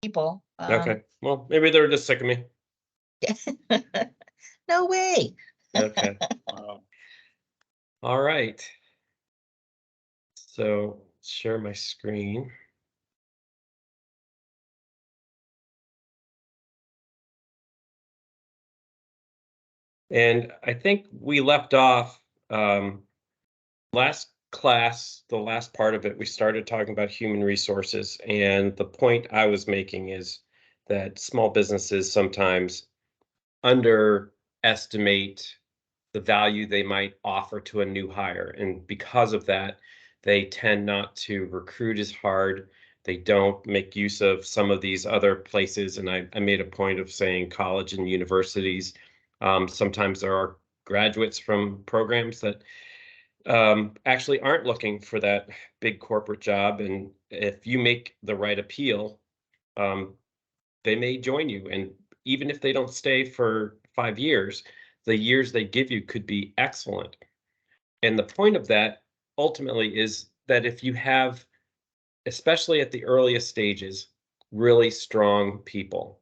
people. Okay. Well, maybe they're just sick of me. No way. Okay. Wow. All right. So share my screen. And I think we left off last class, the last part of it, we started talking about human resources. And the point I was making is that small businesses sometimes underestimate the value they might offer to a new hire. And because of that, they tend not to recruit as hard. They don't make use of some of these other places. And I made a point of saying college and universities. Sometimes there are graduates from programs that actually aren't looking for that big corporate job. And if you make the right appeal, they may join you. And even if they don't stay for 5 years, the years they give you could be excellent. And the point of that ultimately is that if you have, especially at the earliest stages, really strong people,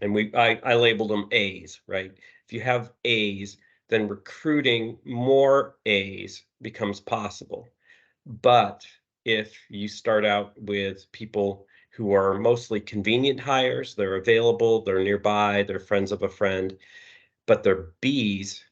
and I labeled them A's, right? If you have A's, then recruiting more A's becomes possible. But if you start out with people who are mostly convenient hires, they're available, they're nearby, they're friends of a friend, but they're B's,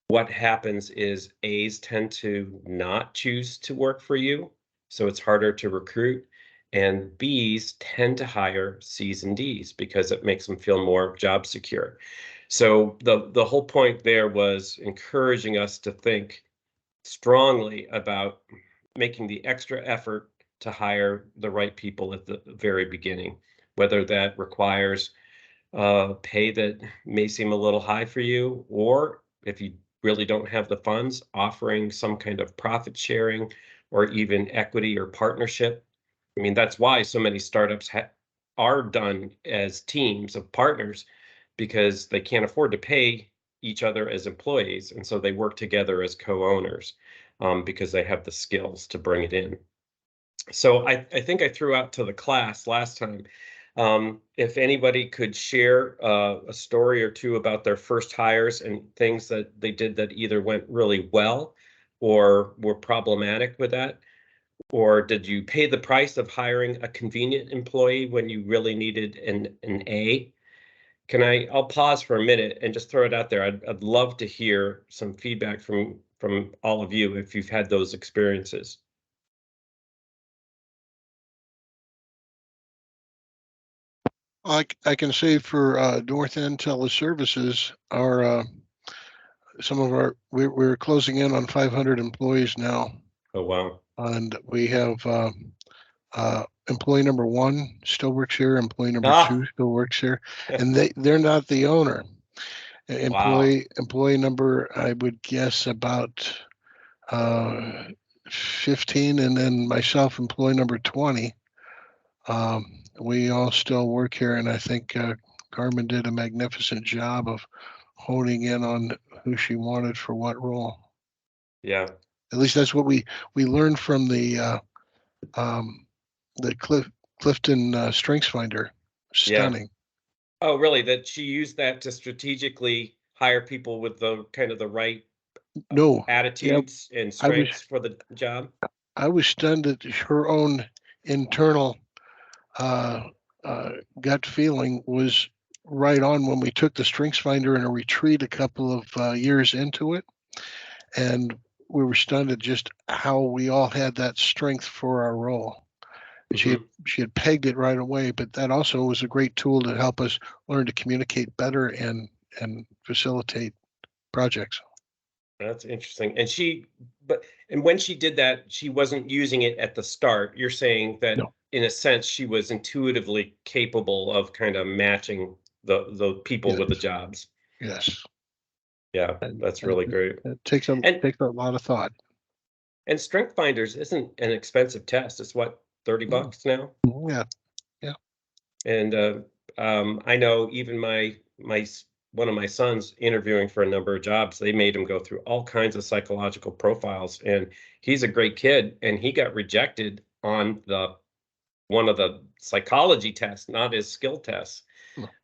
what happens is A's tend to not choose to work for you, so it's harder to recruit. And B's tend to hire C's and D's because it makes them feel more job secure. So the whole point there was encouraging us to think strongly about making the extra effort to hire the right people at the very beginning, whether that requires pay that may seem a little high for you, or if you really don't have the funds, offering some kind of profit sharing or even equity or partnership. I mean, that's why so many startups are done as teams of partners, because they can't afford to pay each other as employees. And so they work together as co-owners because they have the skills to bring it in. So I think I threw out to the class last time, if anybody could share a story or two about their first hires and things that they did that either went really well or were problematic with that. Or did you pay the price of hiring a convenient employee when you really needed an A? I'll pause for a minute and just throw it out there. I'd love to hear some feedback from all of you if you've had those experiences. I can say for North End Teleservices, we're closing in on 500 employees now, Oh, wow. and we have employee number 1 still works here, employee number 2 still works here, and they're not the owner. Employee number, I would guess about 15, and then myself, employee number 20. We all still work here, and I think Carmen did a magnificent job of honing in on who she wanted for what role. Yeah. At least that's what we learned from the Clifton Strengths Finder. Stunning. Yeah. Oh, really? That she used that to strategically hire people with the kind of the right attitudes and strengths for the job? I was stunned at her own internal gut feeling was right on when we took the Strengths Finder in a retreat a couple of years into it. And we were stunned at just how we all had that strength for our role. She had pegged it right away, but that also was a great tool to help us learn to communicate better and facilitate projects. That's interesting. And when she did that, she wasn't using it at the start. You're saying that in a sense, she was intuitively capable of kind of matching the people with the jobs. Yes. Yeah, that's really great. It takes a lot of thought. And Strength Finders isn't an expensive test. It's what, $30 now? Yeah. Yeah. And I know even one of my sons interviewing for a number of jobs, they made him go through all kinds of psychological profiles, and he's a great kid, and he got rejected on one of the psychology tests, not as skill tests,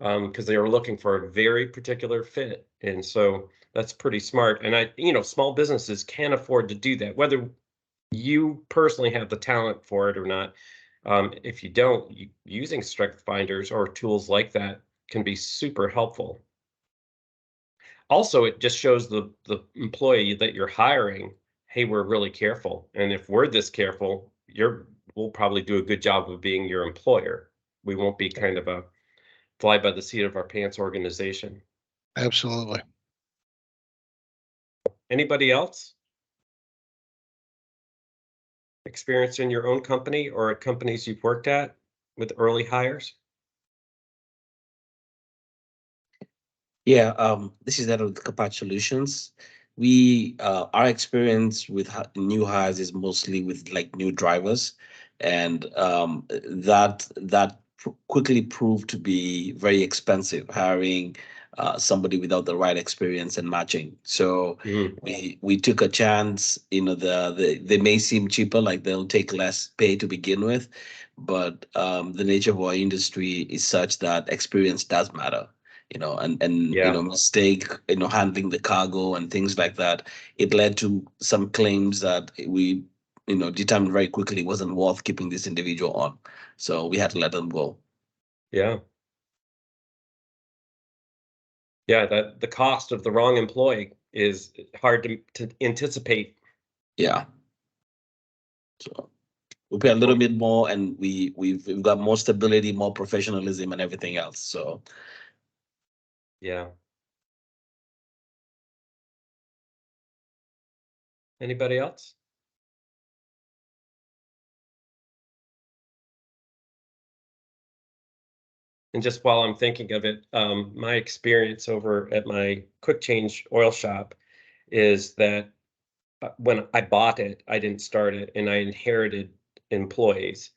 because they were looking for a very particular fit. And so that's pretty smart. And small businesses can afford to do that, whether you personally have the talent for it or not. If you don't, using strength finders or tools like that can be super helpful. Also, it just shows the employee that you're hiring, hey, we're really careful. And if we're this careful, we'll probably do a good job of being your employer. We won't be kind of a fly by the seat of our pants organization. Absolutely. Anybody else experience in your own company or at companies you've worked at with early hires? Yeah, this is that of Capacity Solutions. We our experience with new hires is mostly with like new drivers, and that quickly proved to be very expensive hiring somebody without the right experience and matching. So we took a chance. They may seem cheaper, like they'll take less pay to begin with, but the nature of our industry is such that experience does matter, and Yeah, mistake, handling the cargo and things like that. It led to some claims that we determined very quickly wasn't worth keeping this individual on, so we had to let them go. yeah. Yeah, that the cost of the wrong employee is hard to anticipate. Yeah, so we pay a little bit more, and we've got more stability, more professionalism, and everything else. So Yeah. Anybody else? And just while I'm thinking of it, my experience over at my quick change oil shop is that when I bought it, I didn't start it, and I inherited employees.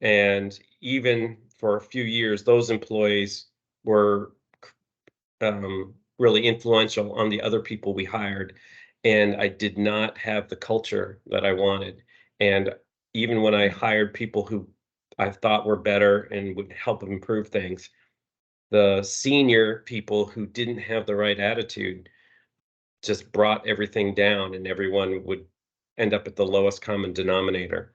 And even for a few years, those employees were really influential on the other people we hired. And I did not have the culture that I wanted. And even when I hired people who I thought were better and would help improve things, the senior people who didn't have the right attitude just brought everything down, and everyone would end up at the lowest common denominator.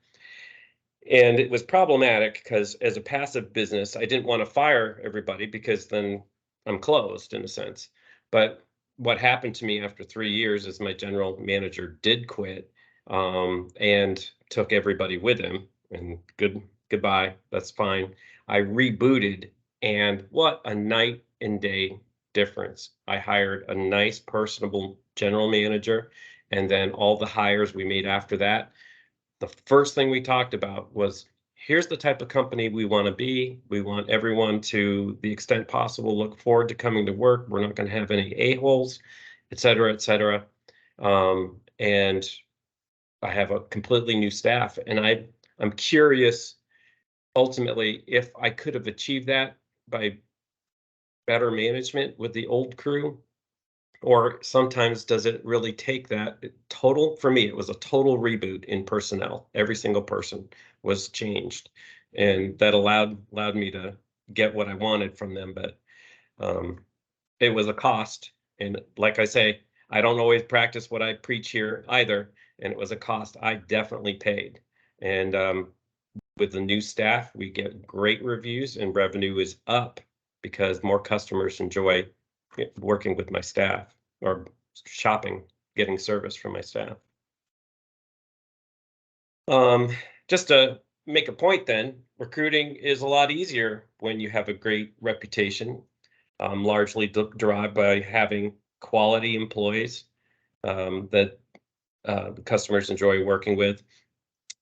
And it was problematic because as a passive business, I didn't want to fire everybody because then I'm closed in a sense. But what happened to me after 3 years is my general manager did quit, and took everybody with him. And goodbye. That's fine. I rebooted, and what a night and day difference. I hired a nice, personable general manager, and then all the hires we made after that, the first thing we talked about was, here's the type of company we want to be. We want everyone to the extent possible look forward to coming to work. We're not going to have any a-holes, et cetera, et cetera. And I have a completely new staff, and I'm curious ultimately if I could have achieved that by better management with the old crew. Or sometimes does it really take that total? For me, it was a total reboot in personnel. Every single person was changed, and that allowed me to get what I wanted from them. But it was a cost, and like I say, I don't always practice what I preach here either. And it was a cost I definitely paid. And with the new staff, we get great reviews, and revenue is up because more customers enjoy working with my staff or shopping, getting service from my staff. Just to make a point then, recruiting is a lot easier when you have a great reputation, largely derived by having quality employees that the customers enjoy working with.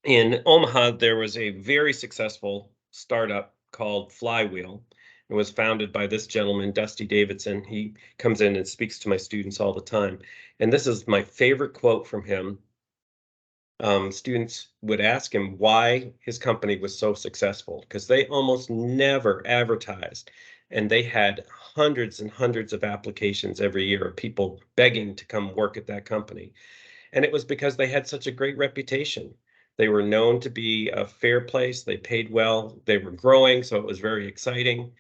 In Omaha, there was a very successful startup called Flywheel. It was founded by this gentleman, Dusty Davidson. He comes in and speaks to my students all the time. And this is my favorite quote from him. Students would ask him why his company was so successful, because they almost never advertised. And they had hundreds and hundreds of applications every year of people begging to come work at that company. And it was because they had such a great reputation. They were known to be a fair place. They paid well. They were growing, so it was very exciting.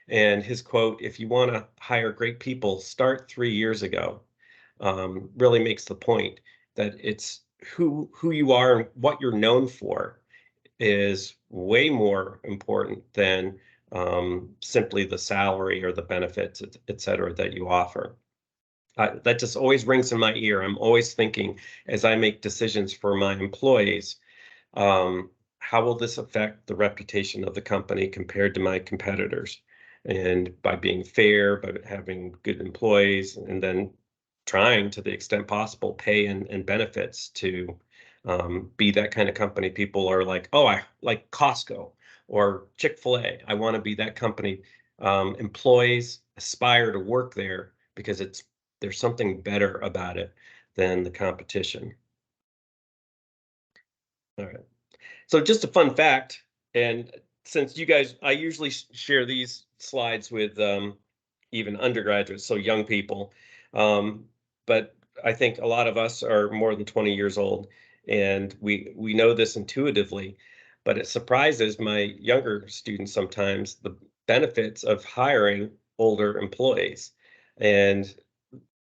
And his quote, "If you want to hire great people, start 3 years ago," really makes the point that it's who you are and what you're known for is way more important than simply the salary or the benefits, et cetera, that you offer. That just always rings in my ear. I'm always thinking as I make decisions for my employees, how will this affect the reputation of the company compared to my competitors? And by being fair, by having good employees, and then trying to the extent possible pay and benefits to be that kind of company. People are like, oh, I like Costco or Chick-fil-A. I want to be that company. Employees aspire to work there because there's something better about it than the competition. All right. So just a fun fact, and since you guys, I usually share these slides with even undergraduates, so young people, but I think a lot of us are more than 20 years old, and we know this intuitively, but it surprises my younger students sometimes the benefits of hiring older employees. And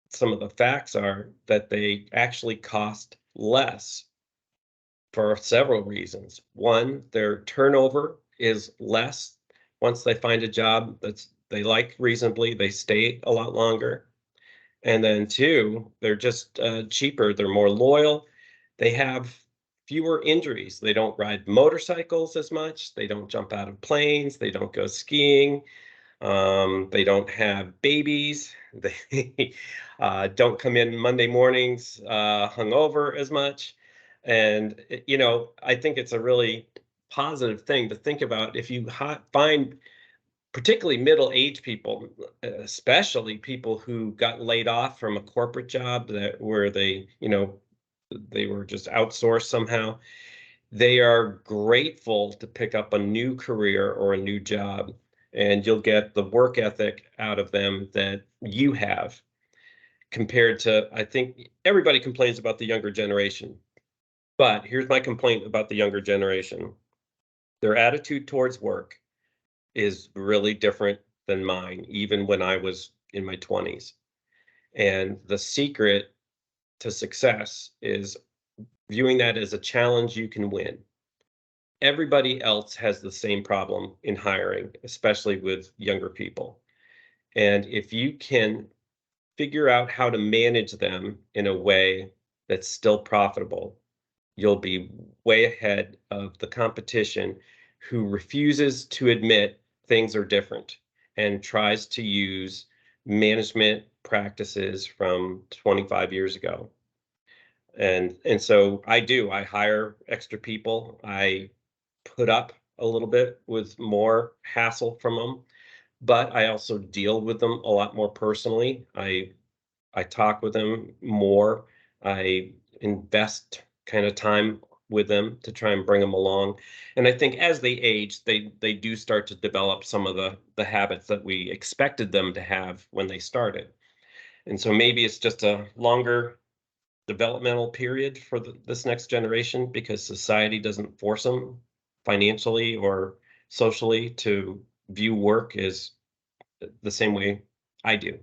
some of the facts are that they actually cost less for several reasons. One, their turnover is less. Once they find a job they like reasonably, they stay a lot longer. And then two, they're just cheaper. They're more loyal. They have fewer injuries. They don't ride motorcycles as much. They don't jump out of planes. They don't go skiing. They don't have babies. They don't come in Monday mornings hungover as much. And, I think it's a really positive thing to think about if you find particularly middle-aged people, especially people who got laid off from a corporate job where they were just outsourced somehow. They are grateful to pick up a new career or a new job, and you'll get the work ethic out of them that you have compared to, I think everybody complains about the younger generation, but here's my complaint about the younger generation. Their attitude towards work is really different than mine, even when I was in my 20s. And the secret to success is viewing that as a challenge you can win. Everybody else has the same problem in hiring, especially with younger people. And if you can figure out how to manage them in a way that's still profitable, you'll be way ahead of the competition who refuses to admit things are different and tries to use management practices from 25 years ago. And so I hire extra people. I put up a little bit with more hassle from them, but I also deal with them a lot more personally. I talk with them more. I invest kind of time with them to try and bring them along. And I think as they age, they do start to develop some of the habits that we expected them to have when they started. And so maybe it's just a longer developmental period for this next generation because society doesn't force them financially or socially to view work as the same way I do.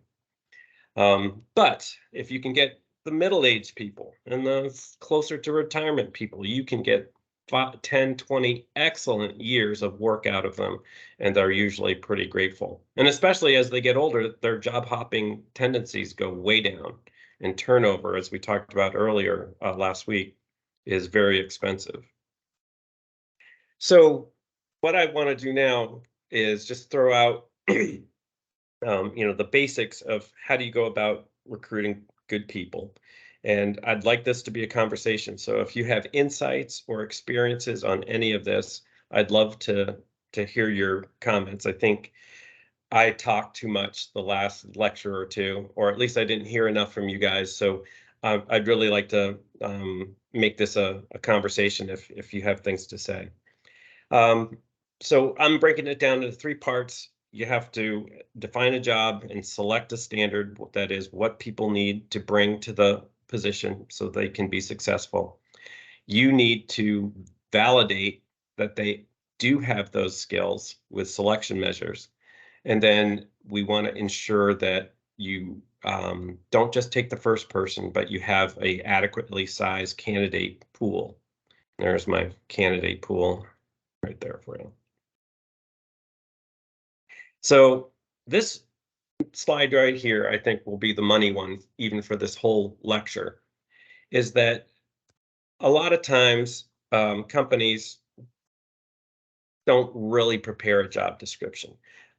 But if you can get the middle-aged people and the closer to retirement people, you can get 5, 10, 20 excellent years of work out of them, and they're usually pretty grateful. And especially as they get older, their job hopping tendencies go way down, and turnover, as we talked about earlier last week, is very expensive. So what I want to do now is just throw out the basics of how do you go about recruiting good people. And I'd like this to be a conversation. So if you have insights or experiences on any of this, I'd love to hear your comments. I think I talked too much the last lecture or two, or at least I didn't hear enough from you guys. So I'd really like to make this a conversation if you have things to say. So I'm breaking it down into 3 parts. You have to define a job and select a standard, that is what people need to bring to the position so they can be successful. You need to validate that they do have those skills with selection measures. And then we want to ensure that you don't just take the first person, but you have a adequately sized candidate pool. There's my candidate pool right there for you. So this slide right here, I think, will be the money one, even for this whole lecture, is that a lot of times companies don't really prepare a job description,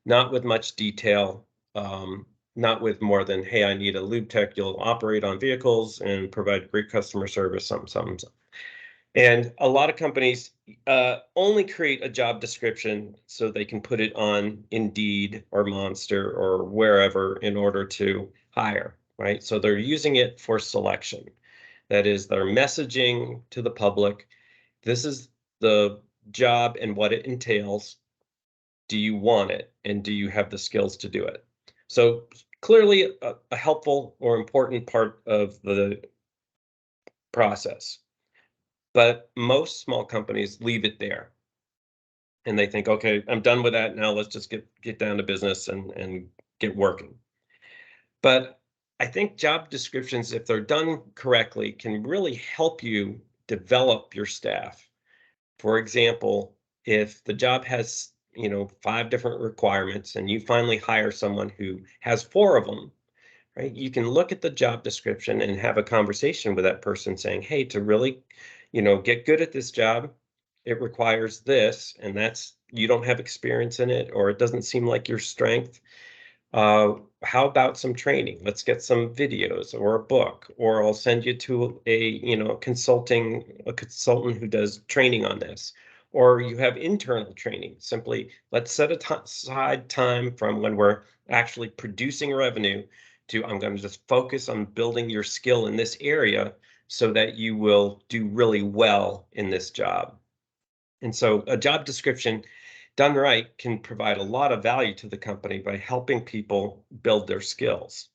not with much detail, not with more than, hey, I need a lube tech, you'll operate on vehicles and provide great customer service, something. And a lot of companies only create a job description so they can put it on Indeed or Monster or wherever in order to hire, right? So they're using it for selection. That is, they're messaging to the public. This is the job and what it entails. Do you want it? And do you have the skills to do it? So clearly a helpful or important part of the process. But most small companies leave it there. And they think, okay, I'm done with that. Now let's just get down to business and get working. But I think job descriptions, if they're done correctly, can really help you develop your staff. For example, if the job has, 5 different requirements and you finally hire someone who has 4 of them, right? You can look at the job description and have a conversation with that person saying, hey, to really, get good at this job, it requires this, and that's, you don't have experience in it, or it doesn't seem like your strength. How about some training? Let's get some videos or a book, or I'll send you to a consultant who does training on this. Or you have internal training. Simply, let's set aside time from when we're actually producing revenue to, I'm going to just focus on building your skill in this area so that you will do really well in this job. And so a job description done right can provide a lot of value to the company by helping people build their skills.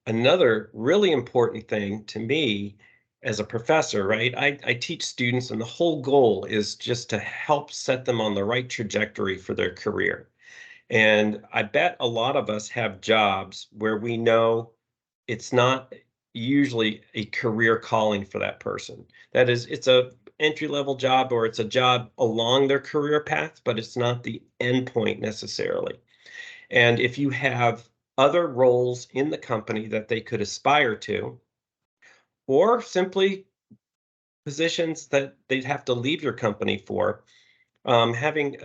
Another really important thing to me as a professor, right? I teach students, and the whole goal is just to help set them on the right trajectory for their career. And I bet a lot of us have jobs where we know it's not usually a career calling for that person. That is, it's a entry-level job, or it's a job along their career path, but it's not the end point necessarily. And if you have other roles in the company that they could aspire to, or simply positions that they'd have to leave your company for, having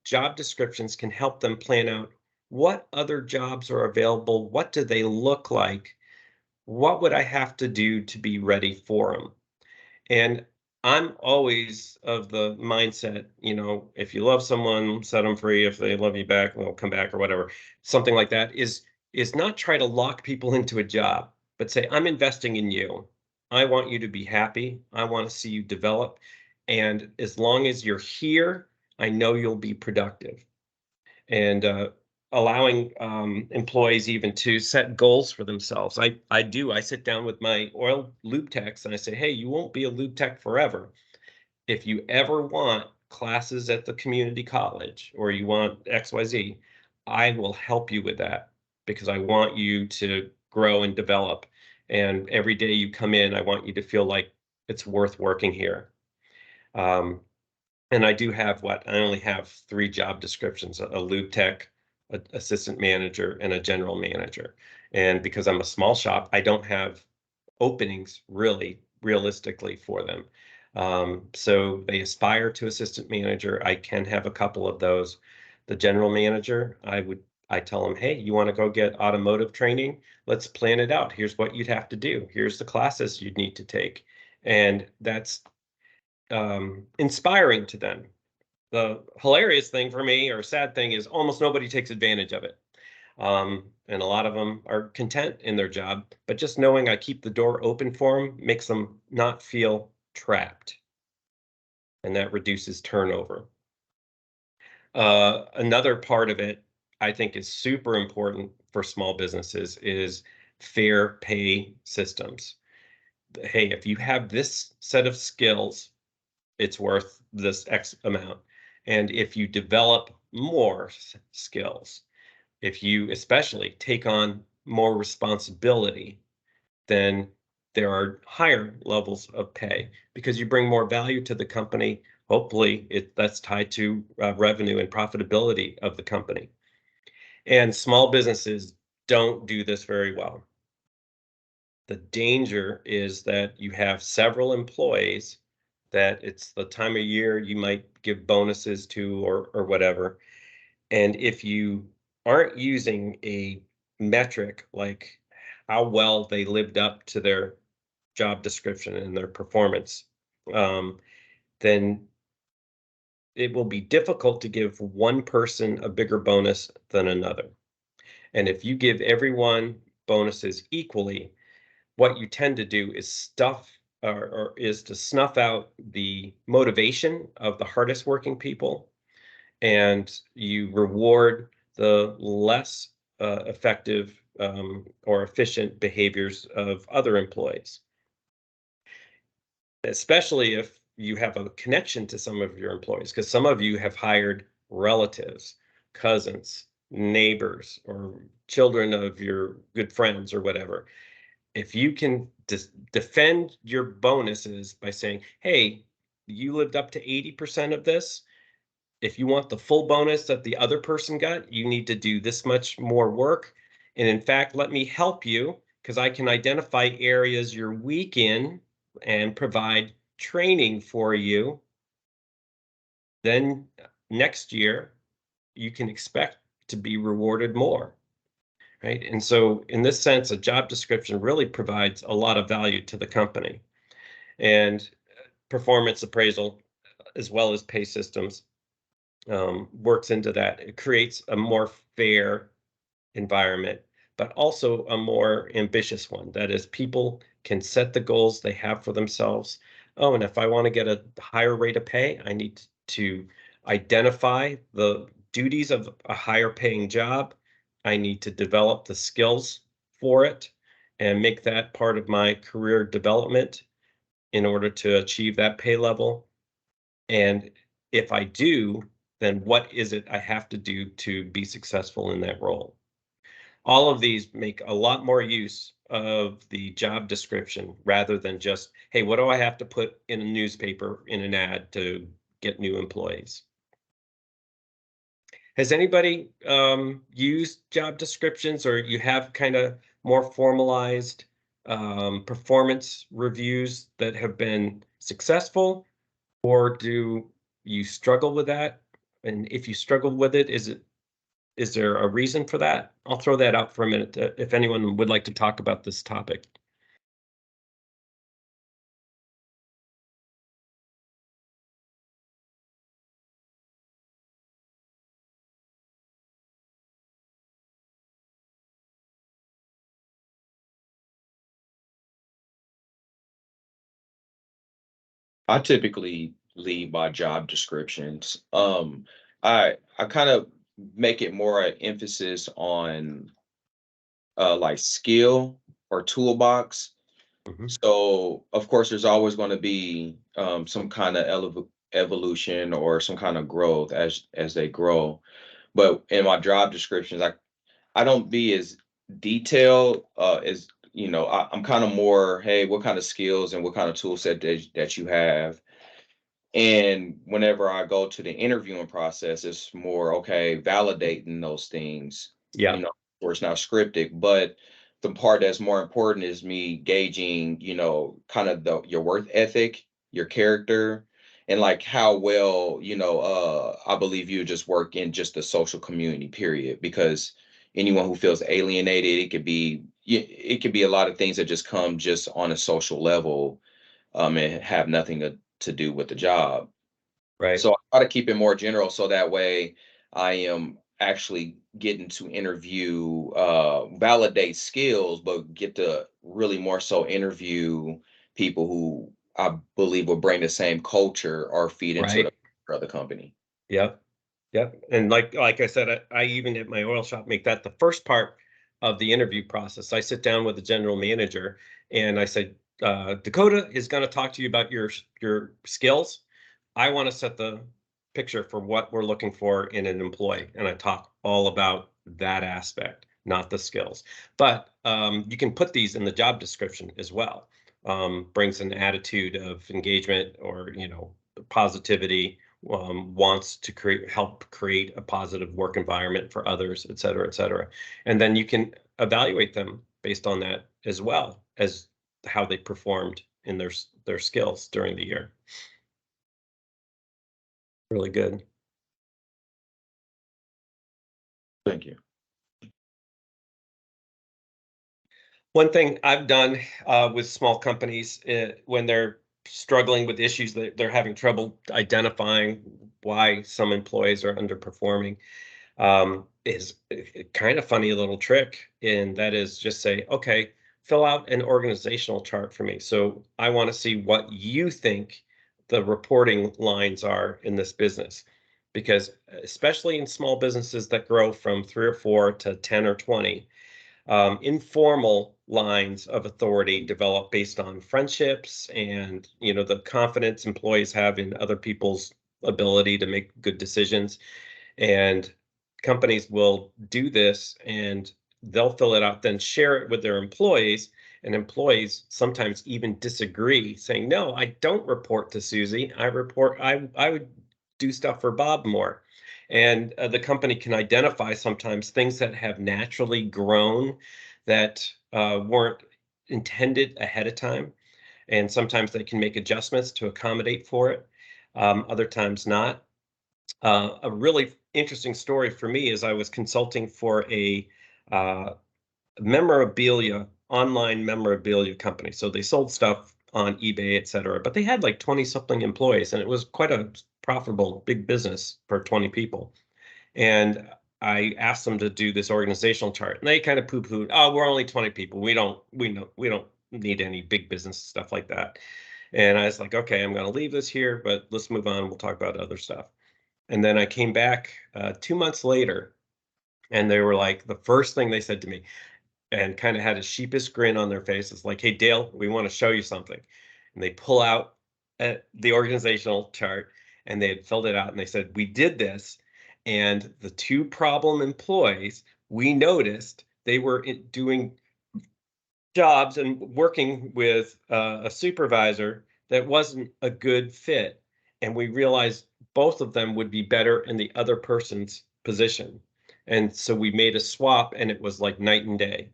job descriptions can help them plan out what other jobs are available, what do they look like, what would I have to do to be ready for them. And I'm always of the mindset, if you love someone, set them free. If they love you back, they'll come back, or whatever. Something like that is not try to lock people into a job, but say, I'm investing in you. I want you to be happy. I want to see you develop. And as long as you're here, I know you'll be productive. And allowing employees even to set goals for themselves. I sit down with my oil lube techs and I say, hey, you won't be a lube tech forever. If you ever want classes at the community college, or you want XYZ, I will help you with that, because I want you to grow and develop. And every day you come in, I want you to feel like it's worth working here. And I do have I only have 3 job descriptions: a lube tech, an assistant manager, and a general manager. And because I'm a small shop, I don't have openings really realistically for them. So they aspire to assistant manager. I can have a couple of those. The general manager, I tell them, hey, you want to go get automotive training? Let's plan it out. Here's what you'd have to do. Here's the classes you'd need to take. And that's inspiring to them. The hilarious thing for me, or sad thing, is almost nobody takes advantage of it. And a lot of them are content in their job, but just knowing I keep the door open for them makes them not feel trapped. And that reduces turnover. Another part of it I think is super important for small businesses is fair pay systems. hey, if you have this set of skills, it's worth this X amount. And if you develop more skills, if you especially take on more responsibility, then there are higher levels of pay because you bring more value to the company. Hopefully, that's tied to revenue and profitability of the company. And small businesses don't do this very well. The danger is that you have several employees that it's the time of year you might give bonuses to or whatever. And if you aren't using a metric like how well they lived up to their job description and their performance, then it will be difficult to give one person a bigger bonus than another. And if you give everyone bonuses equally, what you tend to do is is to snuff out the motivation of the hardest working people, and you reward the less effective or efficient behaviors of other employees, especially if you have a connection to some of your employees, because some of you have hired relatives, cousins, neighbors, or children of your good friends or whatever. If you can defend your bonuses by saying, hey, you lived up to 80% of this. If you want the full bonus that the other person got, you need to do this much more work. And in fact, let me help you because I can identify areas you're weak in and provide training for you. Then next year, you can expect to be rewarded more. Right. And so in this sense, a job description really provides a lot of value to the company. And performance appraisal, as well as pay systems, works into that. It creates a more fair environment, but also a more ambitious one. That is, people can set the goals they have for themselves. Oh, and if I want to get a higher rate of pay, I need to identify the duties of a higher paying job. I need to develop the skills for it and make that part of my career development in order to achieve that pay level. And if I do, then what is it I have to do to be successful in that role? All of these make a lot more use of the job description rather than just, hey, what do I have to put in a newspaper in an ad to get new employees? Has anybody used job descriptions, or you have kind of more formalized performance reviews that have been successful, or do you struggle with that? And if you struggle with it, is there a reason for that? I'll throw that out for a minute if anyone would like to talk about this topic. I typically lead by job descriptions. I kind of make it more an emphasis on like skill or toolbox. Mhm. So of course, there's always going to be some kind of evolution or some kind of growth as they grow. But in my job descriptions, I don't be as detailed as I'm kind of more, hey, what kind of skills and what kind of tool set that you have. And whenever I go to the interviewing process, it's more okay, validating those things, Yeah, where it's not scripted. But the part that's more important is me gauging, kind of your work ethic, your character, and like how well, I believe you just work in just the social community, period. Because anyone who feels alienated, it could be a lot of things that just come just on a social level, and have nothing to do with the job. right, So I try to keep it more general so that way I am actually getting to interview, validate skills, but get to really more so interview people who I believe will bring the same culture or feed into the right. other company. Yep, yep. And like I said, I even at my oil shop make that the first part of the interview process. I sit down with the general manager and I said, Dakota is going to talk to you about your skills. I want to set the picture for what we're looking for in an employee, and I talk all about that aspect, not the skills. But you can put these in the job description as well. Brings an attitude of engagement or positivity, wants to help create a positive work environment for others, et cetera, et cetera. And then you can evaluate them based on that as well as how they performed in their skills during the year. Really good. Thank you. One thing I've done with small companies when they're struggling with issues, that they're having trouble identifying why some employees are underperforming, is a kind of funny little trick, and that is just say, okay, fill out an organizational chart for me. So I want to see what you think the reporting lines are in this business, because especially in small businesses that grow from 3 or 4 to 10 or 20, informal lines of authority develop based on friendships and the confidence employees have in other people's ability to make good decisions. And companies will do this, and they'll fill it out, then share it with their employees. And employees sometimes even disagree, saying, no, I don't report to Susie. I would do stuff for Bob more. And the company can identify sometimes things that have naturally grown that weren't intended ahead of time. And sometimes they can make adjustments to accommodate for it. Other times not. A really interesting story for me is I was consulting for a online memorabilia company. So they sold stuff on eBay, et cetera, but they had like 20 something employees, and it was quite a profitable big business for 20 people. And I asked them to do this organizational chart, and they kind of poo-pooed, oh, we're only 20 people. We don't need any big business stuff like that. And I was like, okay, I'm going to leave this here, but let's move on. We'll talk about other stuff. And then I came back 2 months later, and they were like, the first thing they said to me, and kind of had a sheepish grin on their face, is like, hey, Dale, we want to show you something. And they pull out the organizational chart, and they had filled it out, and they said, we did this, and the 2 problem employees, we noticed they were doing jobs and working with a supervisor that wasn't a good fit. And we realized both of them would be better in the other person's position. And so we made a swap, and it was like night and day.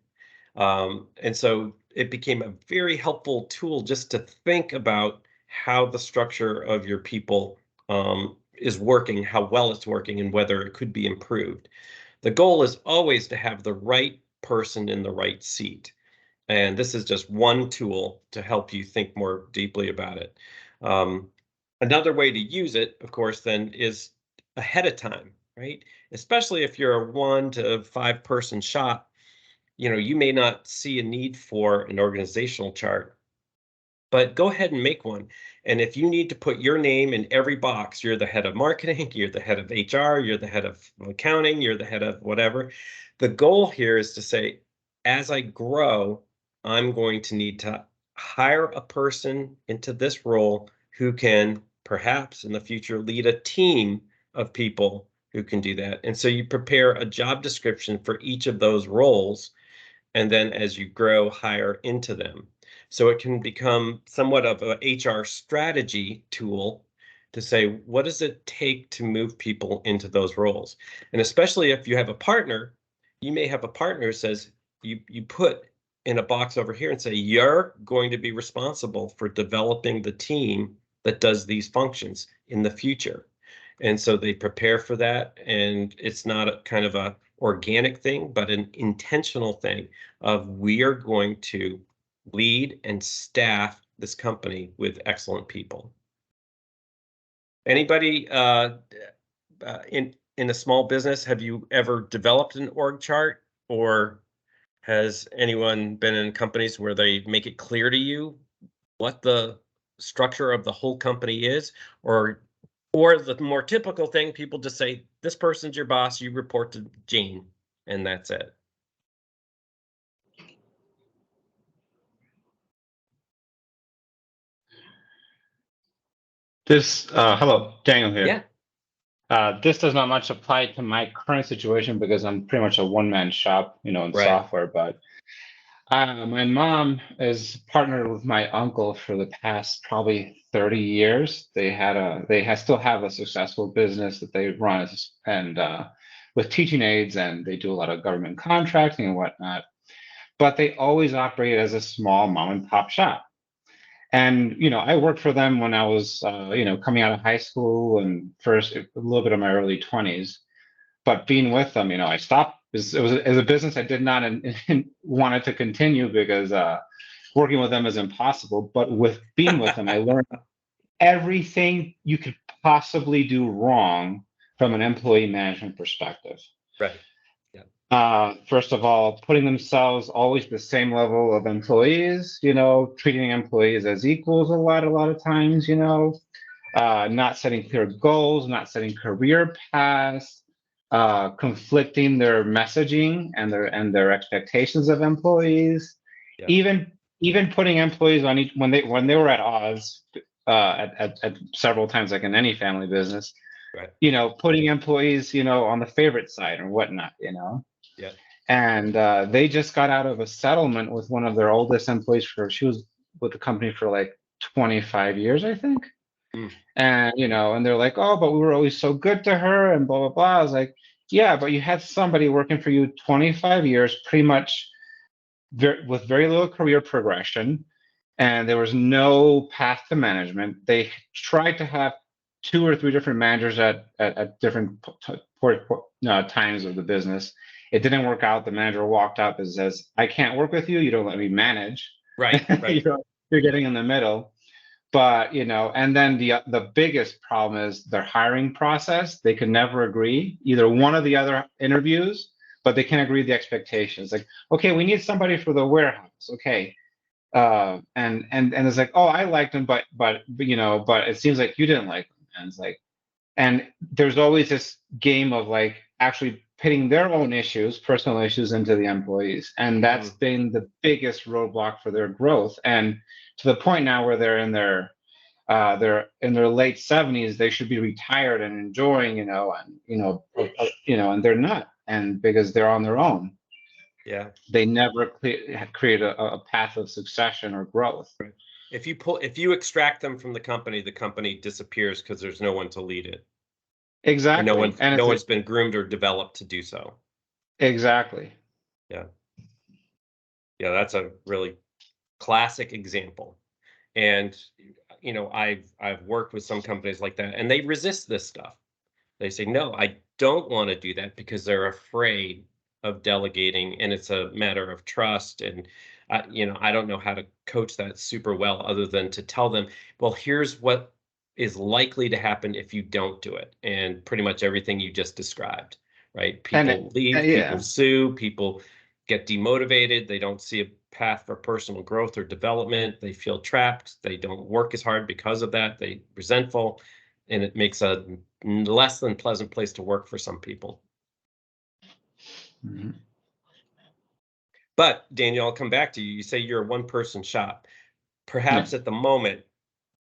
And so it became a very helpful tool just to think about how the structure of your people is working, how well it's working, and whether it could be improved. The goal is always to have the right person in the right seat. And this is just one tool to help you think more deeply about it. Another way to use it, of course, then is ahead of time, right? Especially if you're a 1 to 5 person shop, you may not see a need for an organizational chart, but go ahead and make one. And if you need to put your name in every box, you're the head of marketing, you're the head of HR, you're the head of accounting, you're the head of whatever. The goal here is to say, as I grow, I'm going to need to hire a person into this role who can perhaps in the future lead a team of people who can do that. And so you prepare a job description for each of those roles, and then as you grow, hire into them. So it can become somewhat of an HR strategy tool to say, what does it take to move people into those roles? And especially if you have a partner, you may have a partner who says, you put in a box over here and say, you're going to be responsible for developing the team that does these functions in the future. And so they prepare for that, and it's not a kind of a organic thing, but an intentional thing of, we are going to lead and staff this company with excellent people. Anybody in a small business, have you ever developed an org chart, or has anyone been in companies where they make it clear to you what the structure of the whole company is, or the more typical thing, people just say, this person's your boss, you report to Jane, and that's it? Hello, Daniel Yeah. here. This does not much apply to my current situation because I'm pretty much a one-man shop, in Right. software. But my mom is partnered with my uncle for the past probably 30 years. They still have a successful business that they run and with teaching aids, and they do a lot of government contracting and whatnot. But they always operate as a small mom and pop shop. And I worked for them when I was coming out of high school and first a little bit of my early 20s. But being with them, I stopped. It was a business I did not wanted to continue because working with them is impossible. But with being with them, I learned everything you could possibly do wrong from an employee management perspective. Right. Yeah. First of all, putting themselves always the same level of employees, treating employees as equals a lot of times, not setting clear goals, not setting career paths, conflicting their messaging and their expectations of employees, Yeah. even putting employees on each when they were at odds at several times, like in any family business, Right. putting employees, on the favorite side or whatnot, Yeah. And they just got out of a settlement with one of their oldest employees she was with the company for like 25 years, I think. Mm. And, and they're like, oh, but we were always so good to her and blah, blah, blah. I was like, yeah, but you had somebody working for you 25 years, pretty much with very little career progression. And there was no path to management. They tried to have 2 or 3 different managers at different times of the business. It didn't work out. The manager walked out and says, I can't work with you. You don't let me manage. Right. Right. You're getting in the middle. But, and then the biggest problem is their hiring process. They could never agree, either one or the other interviews, but they can't agree the expectations. Like, okay, we need somebody for the warehouse. Okay. And it's like, oh, I liked him, but it seems like you didn't like him. And it's like, and there's always this game of like actually pitting their own issues, personal issues, into the employees, and that's been the biggest roadblock for their growth. And to the point now where they're in their late 70s, they should be retired and enjoying, and they're not, and because they're on their own. Yeah. They never create a path of succession or growth. Right. If you extract them from the company disappears because there's no one to lead it. Exactly. And no one's been groomed or developed to do so. Exactly. Yeah. Yeah, that's a really classic example. And I've worked with some companies like that, and they resist this stuff. They say, no, I don't want to do that because they're afraid of delegating, and it's a matter of trust. And I don't know how to coach that super well other than to tell them, well, here's what is likely to happen if you don't do it. And pretty much everything you just described, right? People leave, people sue, people get demotivated. They don't see a path for personal growth or development. They feel trapped. They don't work as hard because of that. They resentful, and it makes a less than pleasant place to work for some people. Mm-hmm. But Daniel, I'll come back to you. You say you're a one-person shop. Perhaps at the moment,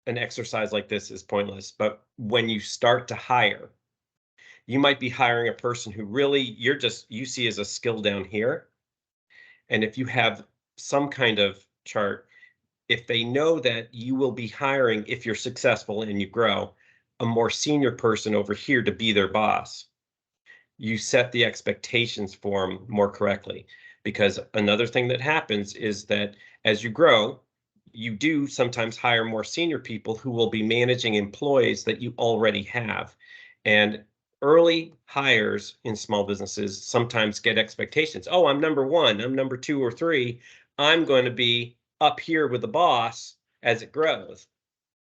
an exercise like this is pointless. But when you start to hire, you might be hiring a person who really you see as a skill down here. And if you have some kind of chart, if they know that you will be hiring, if you're successful and you grow, a more senior person over here to be their boss, you set the expectations for them more correctly. Because another thing that happens is that as you grow, you do sometimes hire more senior people who will be managing employees that you already have. And early hires in small businesses sometimes get expectations. Oh, I'm number 1, I'm number 2 or 3. I'm going to be up here with the boss as it grows.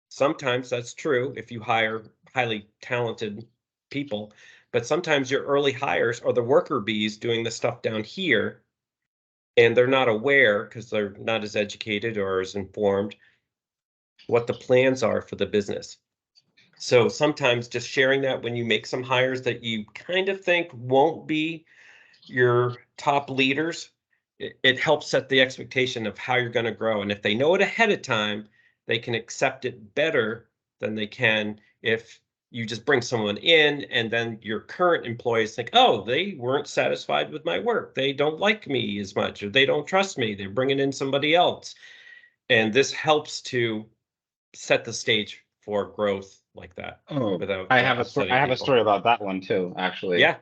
Sometimes that's true if you hire highly talented people, but sometimes your early hires are the worker bees doing the stuff down here, and they're not aware because they're not as educated or as informed what the plans are for the business. So sometimes just sharing that when you make some hires that you kind of think won't be your top leaders, it helps set the expectation of how you're going to grow. And if they know it ahead of time, they can accept it better than they can if you just bring someone in and then your current employees think, oh, they weren't satisfied with my work. They don't like me as much, or they don't trust me. They're bringing in somebody else. And this helps to set the stage for growth like that Oh, without I have a story. upsetting I have a people. story about that one too, actually. Yeah.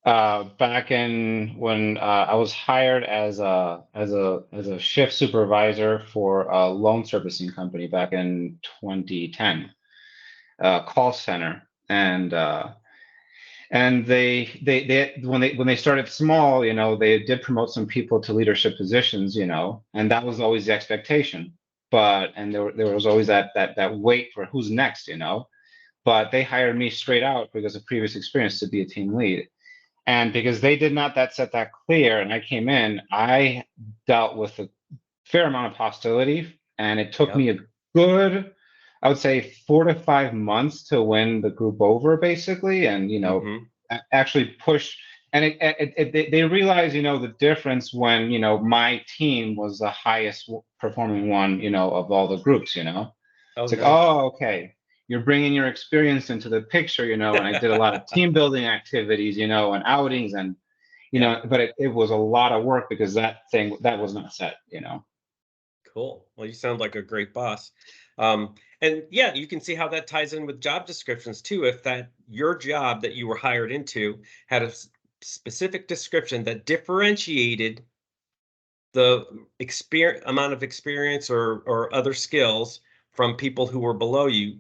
Back in when I was hired as a shift supervisor for a loan servicing company back in 2010, call center, and they when they started small, you know, they did promote some people to leadership positions, you know, and that was always the expectation. But and there was always that wait for who's next, you know. But they hired me straight out because of previous experience to be a team lead. And because they did not that set that clear, and I came in, I dealt with a fair amount of hostility, and it took Yep. me a good, I would say, 4 to 5 months to win the group over, basically, and you know, Mm-hmm. actually push. And they realized, you know, the difference when, you know, my team was the highest performing one, you know, of all the groups, you know. Oh, It's like, nice. oh, okay, you're bringing your experience into the picture, you know. And I did a lot of team building activities, you know, and outings, and you Yeah. know, but it was a lot of work because that was not set, you know. Cool. Well, you sound like a great boss. And yeah, you can see how that ties in with job descriptions too. If that your job that you were hired into had a specific description that differentiated the amount of experience or other skills from people who were below you,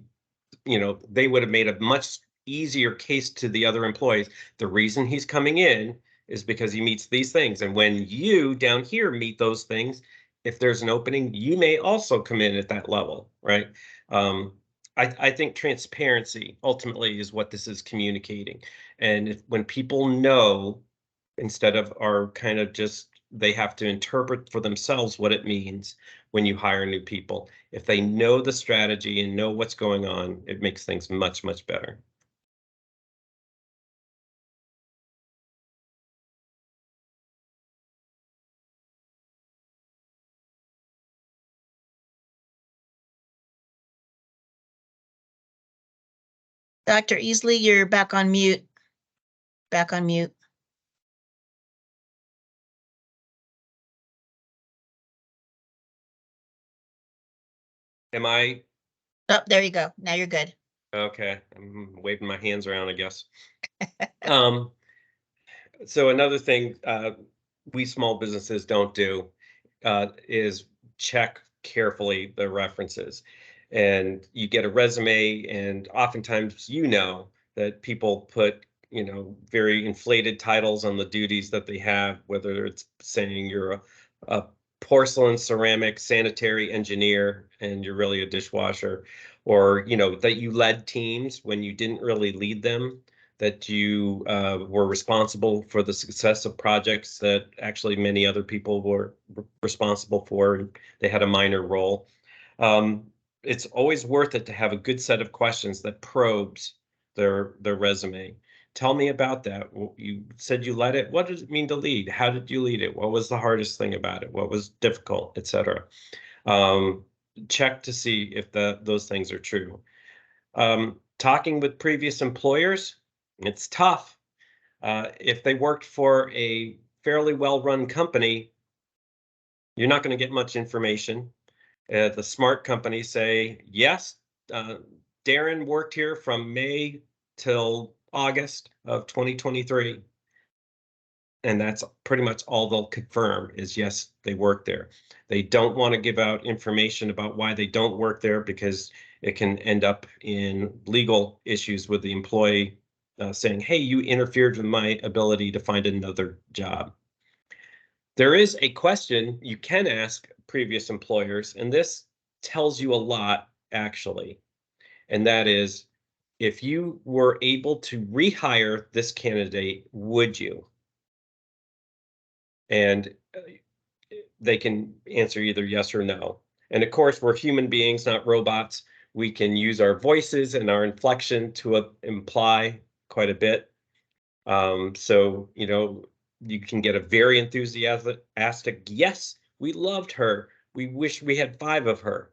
you know, they would have made a much easier case to the other employees. The reason he's coming in is because he meets these things. And when you down here meet those things, if there's an opening, you may also come in at that level, right? Um, I think transparency ultimately is what this is communicating. And when people know, instead of are kind of just they have to interpret for themselves what it means when you hire new people. If they know the strategy and know what's going on, it makes things much, much better. Dr. Easley, you're back on mute. Back on mute. Am I Oh, there you go. Now you're good. okay? I'm waving my hands around, I guess. um, so another thing we small businesses don't do is check carefully the references. And you get a resume, and oftentimes you know that people put, you know, very inflated titles on the duties that they have, whether it's saying you're a porcelain ceramic sanitary engineer and you're really a dishwasher, or you know that you led teams when you didn't really lead them, that you were responsible for the success of projects that actually many other people were responsible for, and they had a minor role. It's always worth it to have a good set of questions that probes their resume. Tell me about that. You said you led it. What does it mean to lead? How did you lead it? What was the hardest thing about it? What was difficult, etc. Um, check to see if those things are true. Talking with previous employers, it's tough. If they worked for a fairly well-run company, you're not going to get much information. The smart companies say, yes, Darren worked here from May till August of 2023. And that's pretty much all they'll confirm is, yes, they work there. They don't want to give out information about why they don't work there because it can end up in legal issues with the employee saying, hey, you interfered with my ability to find another job. There is a question you can ask previous employers, and this tells you a lot, actually. And that is, if you were able to rehire this candidate, would you? And they can answer either yes or no. And of course, we're human beings, not robots. We can use our voices and our inflection to imply quite a bit. So, you know, you can get a very enthusiastic, yes, we loved her. We wish we had 5 of her.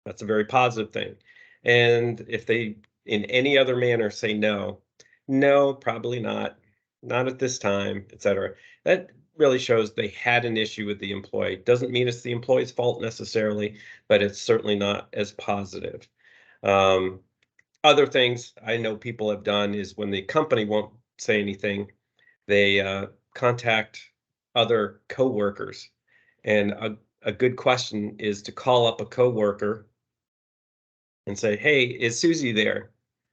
That's a very positive thing. And if they in any other manner say no, no, probably not at this time, etc. That really shows they had an issue with the employee. Doesn't mean it's the employee's fault necessarily, but it's certainly not as positive. Other things I know people have done is when the company won't say anything, they contact other coworkers. And a good question is to call up a coworker and say, "Hey, is Susie there?"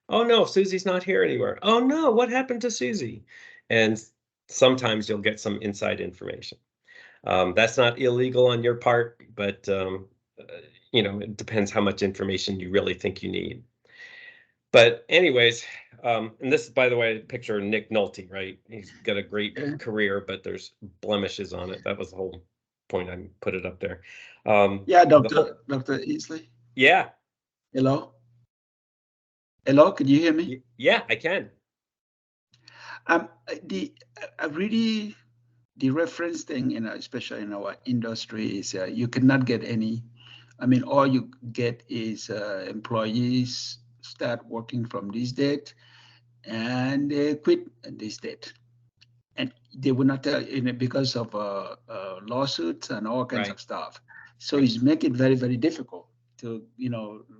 "Oh no, Susie's not here anywhere." "Oh no, what happened to Susie?" And sometimes you'll get some inside information. That's not illegal on your part, but it depends how much information you really think you need. But anyways, and this is, by the way, a picture of Nick Nolte, right? He's got a great career, but there's blemishes on it. That was the whole point. I put it up there. Yeah, Dr. Easley. Yeah. Hello. Hello, can you hear me? Yeah, I can. Really, the reference thing, especially in our industry, is you cannot get any. I mean, all you get is employees start working from this date, and they quit at this date, and they will not tell because of lawsuits and all kinds of stuff. So it's make it very, very difficult to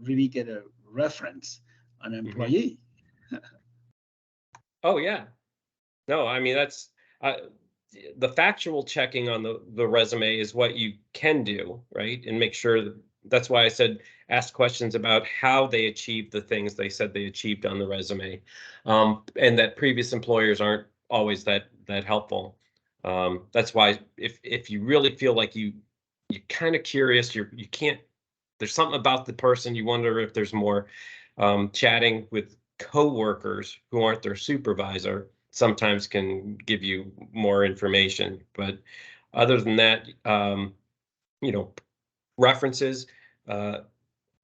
really get a reference on an employee. Oh yeah. No, I mean that's the factual checking on the resume is what you can do, right? And make sure that's why I said ask questions about how they achieved the things they said they achieved on the resume, and that previous employers aren't always that helpful. That's why if you really feel like you're kind of curious, you can't. There's something about the person you wonder if there's more. Chatting with coworkers who aren't their supervisor sometimes can give you more information. But other than that, references,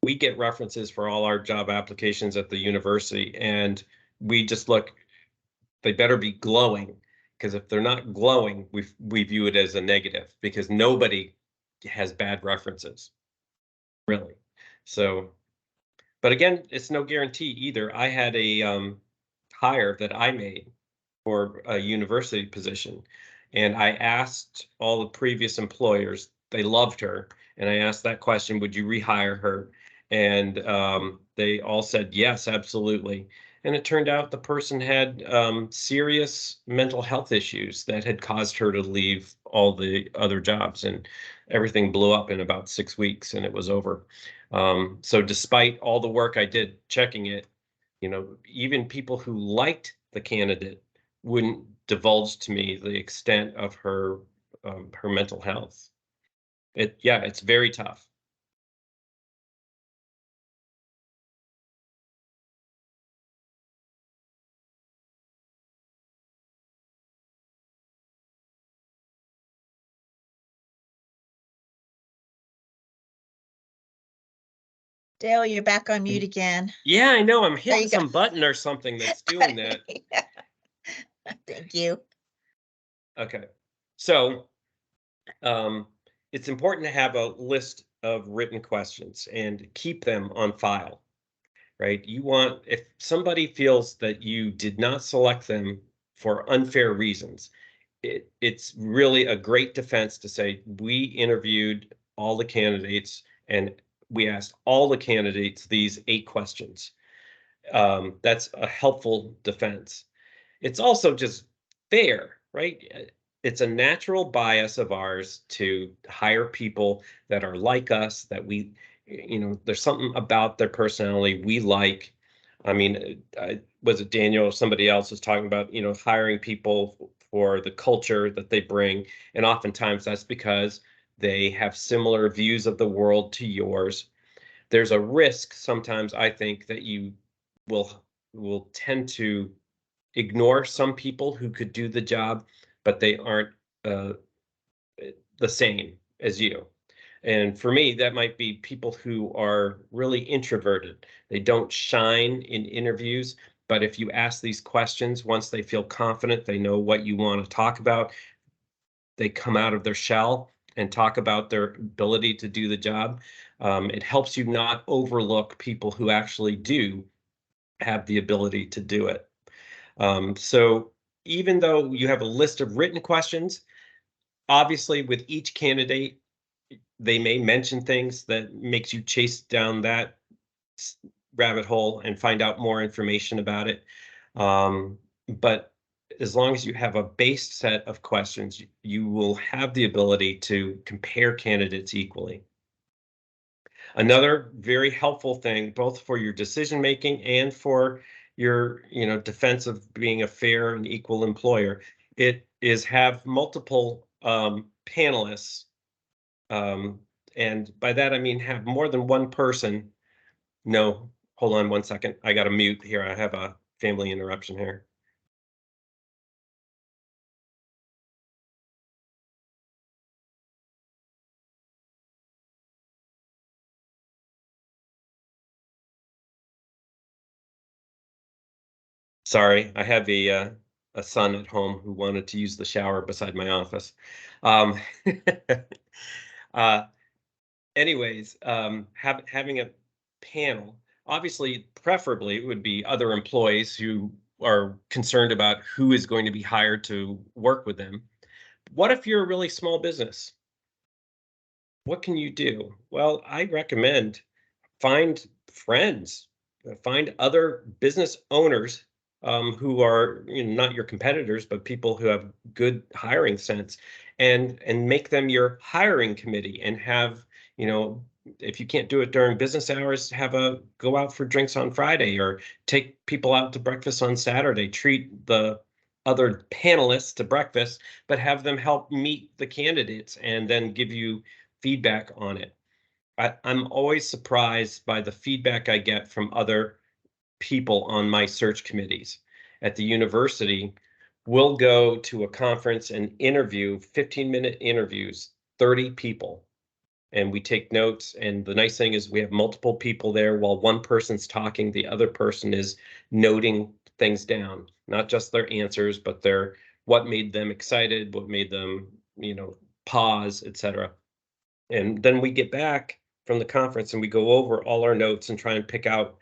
we get references for all our job applications at the university, and we just look, they better be glowing, because if they're not glowing, we view it as a negative, because nobody has bad references, really. So, but again, it's no guarantee either. I had a hire that I made for a university position, and I asked all the previous employers, they loved her, and I asked that question, would you rehire her? And they all said yes, absolutely. And it turned out the person had serious mental health issues that had caused her to leave all the other jobs, and everything blew up in about 6 weeks, and it was over. So despite all the work I did checking it, even people who liked the candidate wouldn't divulge to me the extent of her mental health. It's very tough. Dale, you're back on mute again. Yeah, I know. I'm There hitting you go. some button or something that's doing that. Thank you. Okay. So it's important to have a list of written questions and keep them on file, right? If somebody feels that you did not select them for unfair reasons, it's really a great defense to say, we interviewed all the candidates and we asked all the candidates these 8 questions. That's a helpful defense. It's also just fair, right? It's a natural bias of ours to hire people that are like us, that there's something about their personality we like. I mean, was it Daniel or somebody else was talking about, hiring people for the culture that they bring. And oftentimes that's because they have similar views of the world to yours. There's a risk sometimes, I think, that you will tend to ignore some people who could do the job, but they aren't the same as you. And for me, that might be people who are really introverted. They don't shine in interviews, but if you ask these questions, once they feel confident, they know what you want to talk about, they come out of their shell and talk about their ability to do the job. It helps you not overlook people who actually do have the ability to do it. So even though you have a list of written questions, obviously with each candidate, they may mention things that makes you chase down that rabbit hole and find out more information about it. But as long as you have a base set of questions, you will have the ability to compare candidates equally. Another very helpful thing, both for your decision making and for your defense of being a fair and equal employer, it is have multiple panelists. And by that I mean have more than one person. No, hold on one second. I got to mute here. I have a family interruption here. Sorry, I have a son at home who wanted to use the shower beside my office. Um, uh, anyways, having a panel, obviously, preferably it would be other employees who are concerned about who is going to be hired to work with them. What if you're a really small business? What can you do? Well, I recommend find friends, find other business owners who are not your competitors, but people who have good hiring sense, and make them your hiring committee, and have, if you can't do it during business hours, have a go out for drinks on Friday, or take people out to breakfast on Saturday, treat the other panelists to breakfast, but have them help meet the candidates and then give you feedback on it. I'm always surprised by the feedback I get from other people on my search committees. At the university, we'll go to a conference and interview 15-minute interviews, 30 people, and we take notes. And the nice thing is we have multiple people there. While one person's talking, the other person is noting things down, not just their answers, but what made them excited, what made them, pause, etc. And then we get back from the conference and we go over all our notes and try and pick out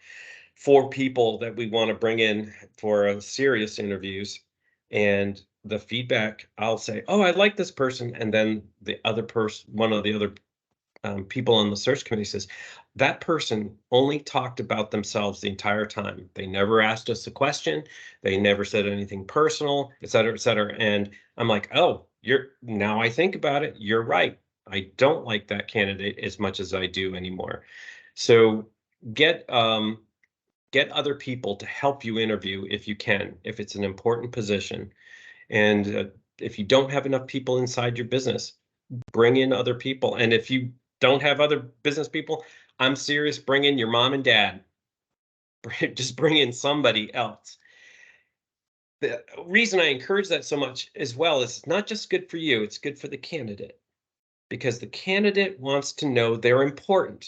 4 people that we want to bring in for serious interviews. And the feedback, I'll say, oh, I like this person. And then the other person, one of the other people on the search committee says, that person only talked about themselves the entire time. They never asked us a question. They never said anything personal, et cetera, et cetera. And I'm like, oh, now I think about it, you're right. I don't like that candidate as much as I do anymore. So get other people to help you interview if you can, if it's an important position. And if you don't have enough people inside your business, bring in other people. And if you don't have other business people, I'm serious, bring in your mom and dad. Just bring in somebody else. The reason I encourage that so much as well is it's not just good for you, it's good for the candidate, because the candidate wants to know they're important.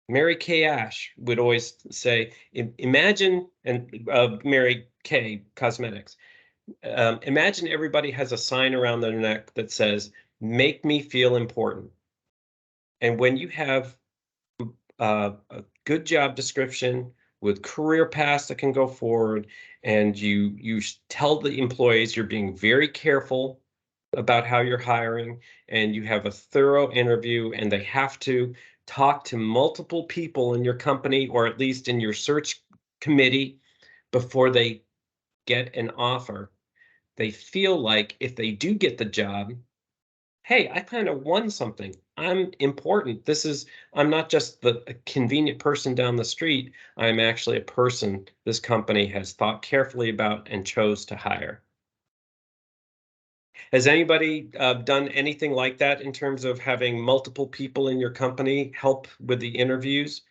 Mary Kay Ash would always say, imagine, and Mary Kay Cosmetics, imagine everybody has a sign around their neck that says, make me feel important. And when you have a good job description with career paths that can go forward, and you tell the employees you're being very careful about how you're hiring, and you have a thorough interview, and they have to talk to multiple people in your company, or at least in your search committee, before they get an offer, they feel like if they do get the job, hey, I kind of won something. I'm important. I'm not just the convenient person down the street. I'm actually a person this company has thought carefully about and chose to hire. Has anybody done anything like that in terms of having multiple people in your company help with the interviews?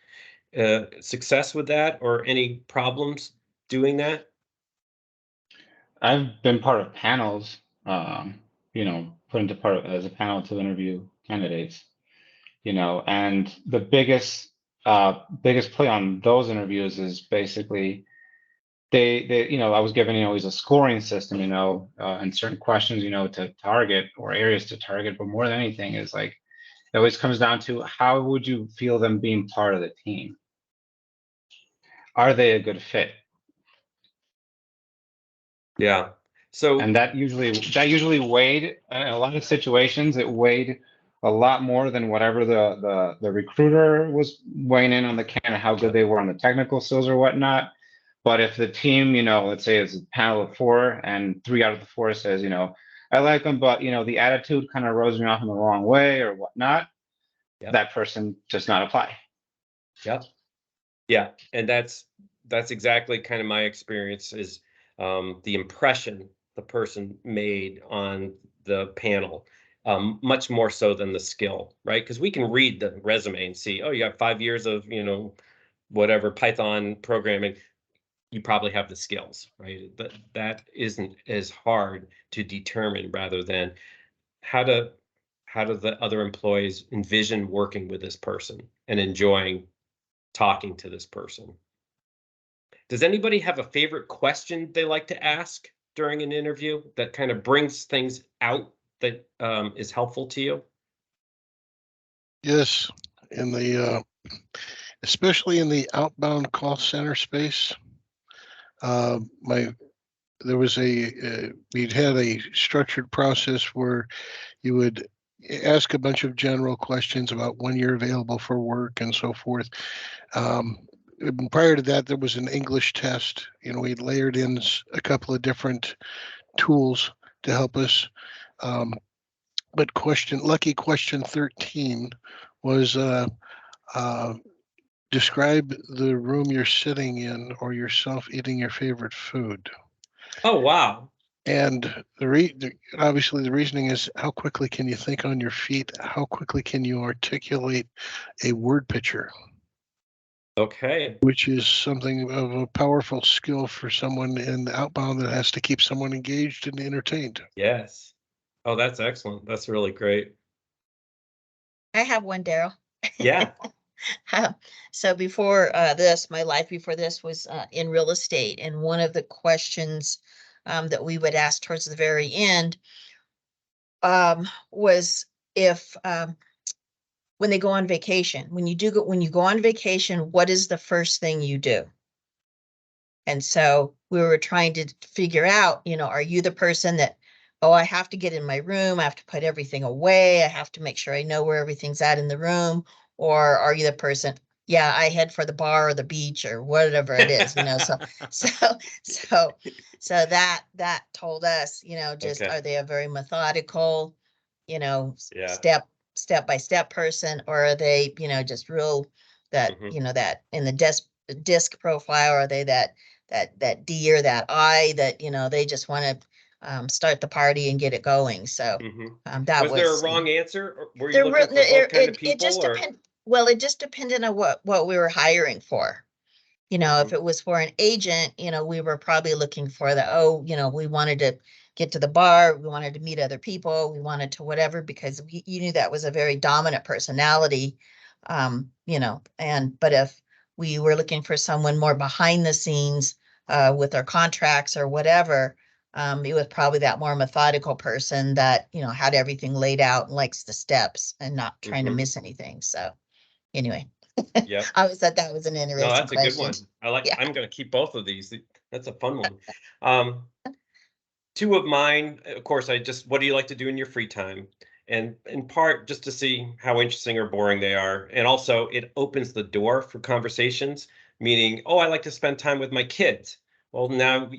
Success with that, or any problems doing that? I've been part of panels, put into as a panel to interview candidates, and the biggest play on those interviews is basically I was given, always a scoring system, and certain questions, to target, or areas to target, but more than anything is like, It always comes down to how would you feel them being part of the team? Are they a good fit? Yeah. So And that usually weighed in a lot of situations. It weighed a lot more than whatever the recruiter was weighing in on the candidate, how good they were on the technical skills or whatnot. But if the team, let's say it's a panel of 4 and 3 out of the 4 says, I like them, but the attitude kind of rose me off in the wrong way or whatnot, Yep. that person does not apply. Yep. Yeah, and that's exactly kind of my experience is the impression the person made on the panel, much more so than the skill, right? Because we can read the resume and see, oh, you got 5 years of, whatever Python programming. You probably have the skills, right? But that isn't as hard to determine rather than how do the other employees envision working with this person and enjoying talking to this person. Does anybody have a favorite question they like to ask during an interview that kind of brings things out that is helpful to you? Yes, in the especially in the outbound call center space. There was we'd had a structured process where you would ask a bunch of general questions about when you're available for work and so forth. And prior to that, there was an English test. We'd layered in a couple of different tools to help us. But lucky question 13 was describe the room you're sitting in or yourself eating your favorite food. Oh, wow. And obviously the reasoning is how quickly can you think on your feet? How quickly can you articulate a word picture? Okay. Which is something of a powerful skill for someone in the outbound that has to keep someone engaged and entertained. Yes. Oh, that's excellent. That's really great. I have one, Daryl. Yeah. So before my life before this was in real estate. And one of the questions that we would ask towards the very end was if when they go on vacation, when you go on vacation, what is the first thing you do? And so we were trying to figure out, are you the person that, oh, I have to get in my room, I have to put everything away, I have to make sure I know where everything's at in the room, or are you the person, yeah, I head for the bar or the beach or whatever it is, so that told us, just Okay. are they a very methodical, Yeah. step by step person, or are they, just real that, that in the disc profile, are they that D or that I that, they just want to start the party and get it going. So that was there a wrong answer? Or were you there looking for both kind of people? it just well, it just depended on what we were hiring for. If it was for an agent, we were probably looking for we wanted to get to the bar, we wanted to meet other people, we wanted to whatever, because you knew that was a very dominant personality, but if we were looking for someone more behind the scenes with their contracts or whatever, it was probably that more methodical person that, had everything laid out and likes the steps and not trying to miss anything. So anyway. Yeah. I always thought that was an interesting No, that's a question. good one. Yeah. I'm going to keep both of these. That's a fun one. Two of mine, of course, what do you like to do in your free time? And in part, just to see how interesting or boring they are. And also, it opens the door for conversations, meaning, oh, I like to spend time with my kids. Well, now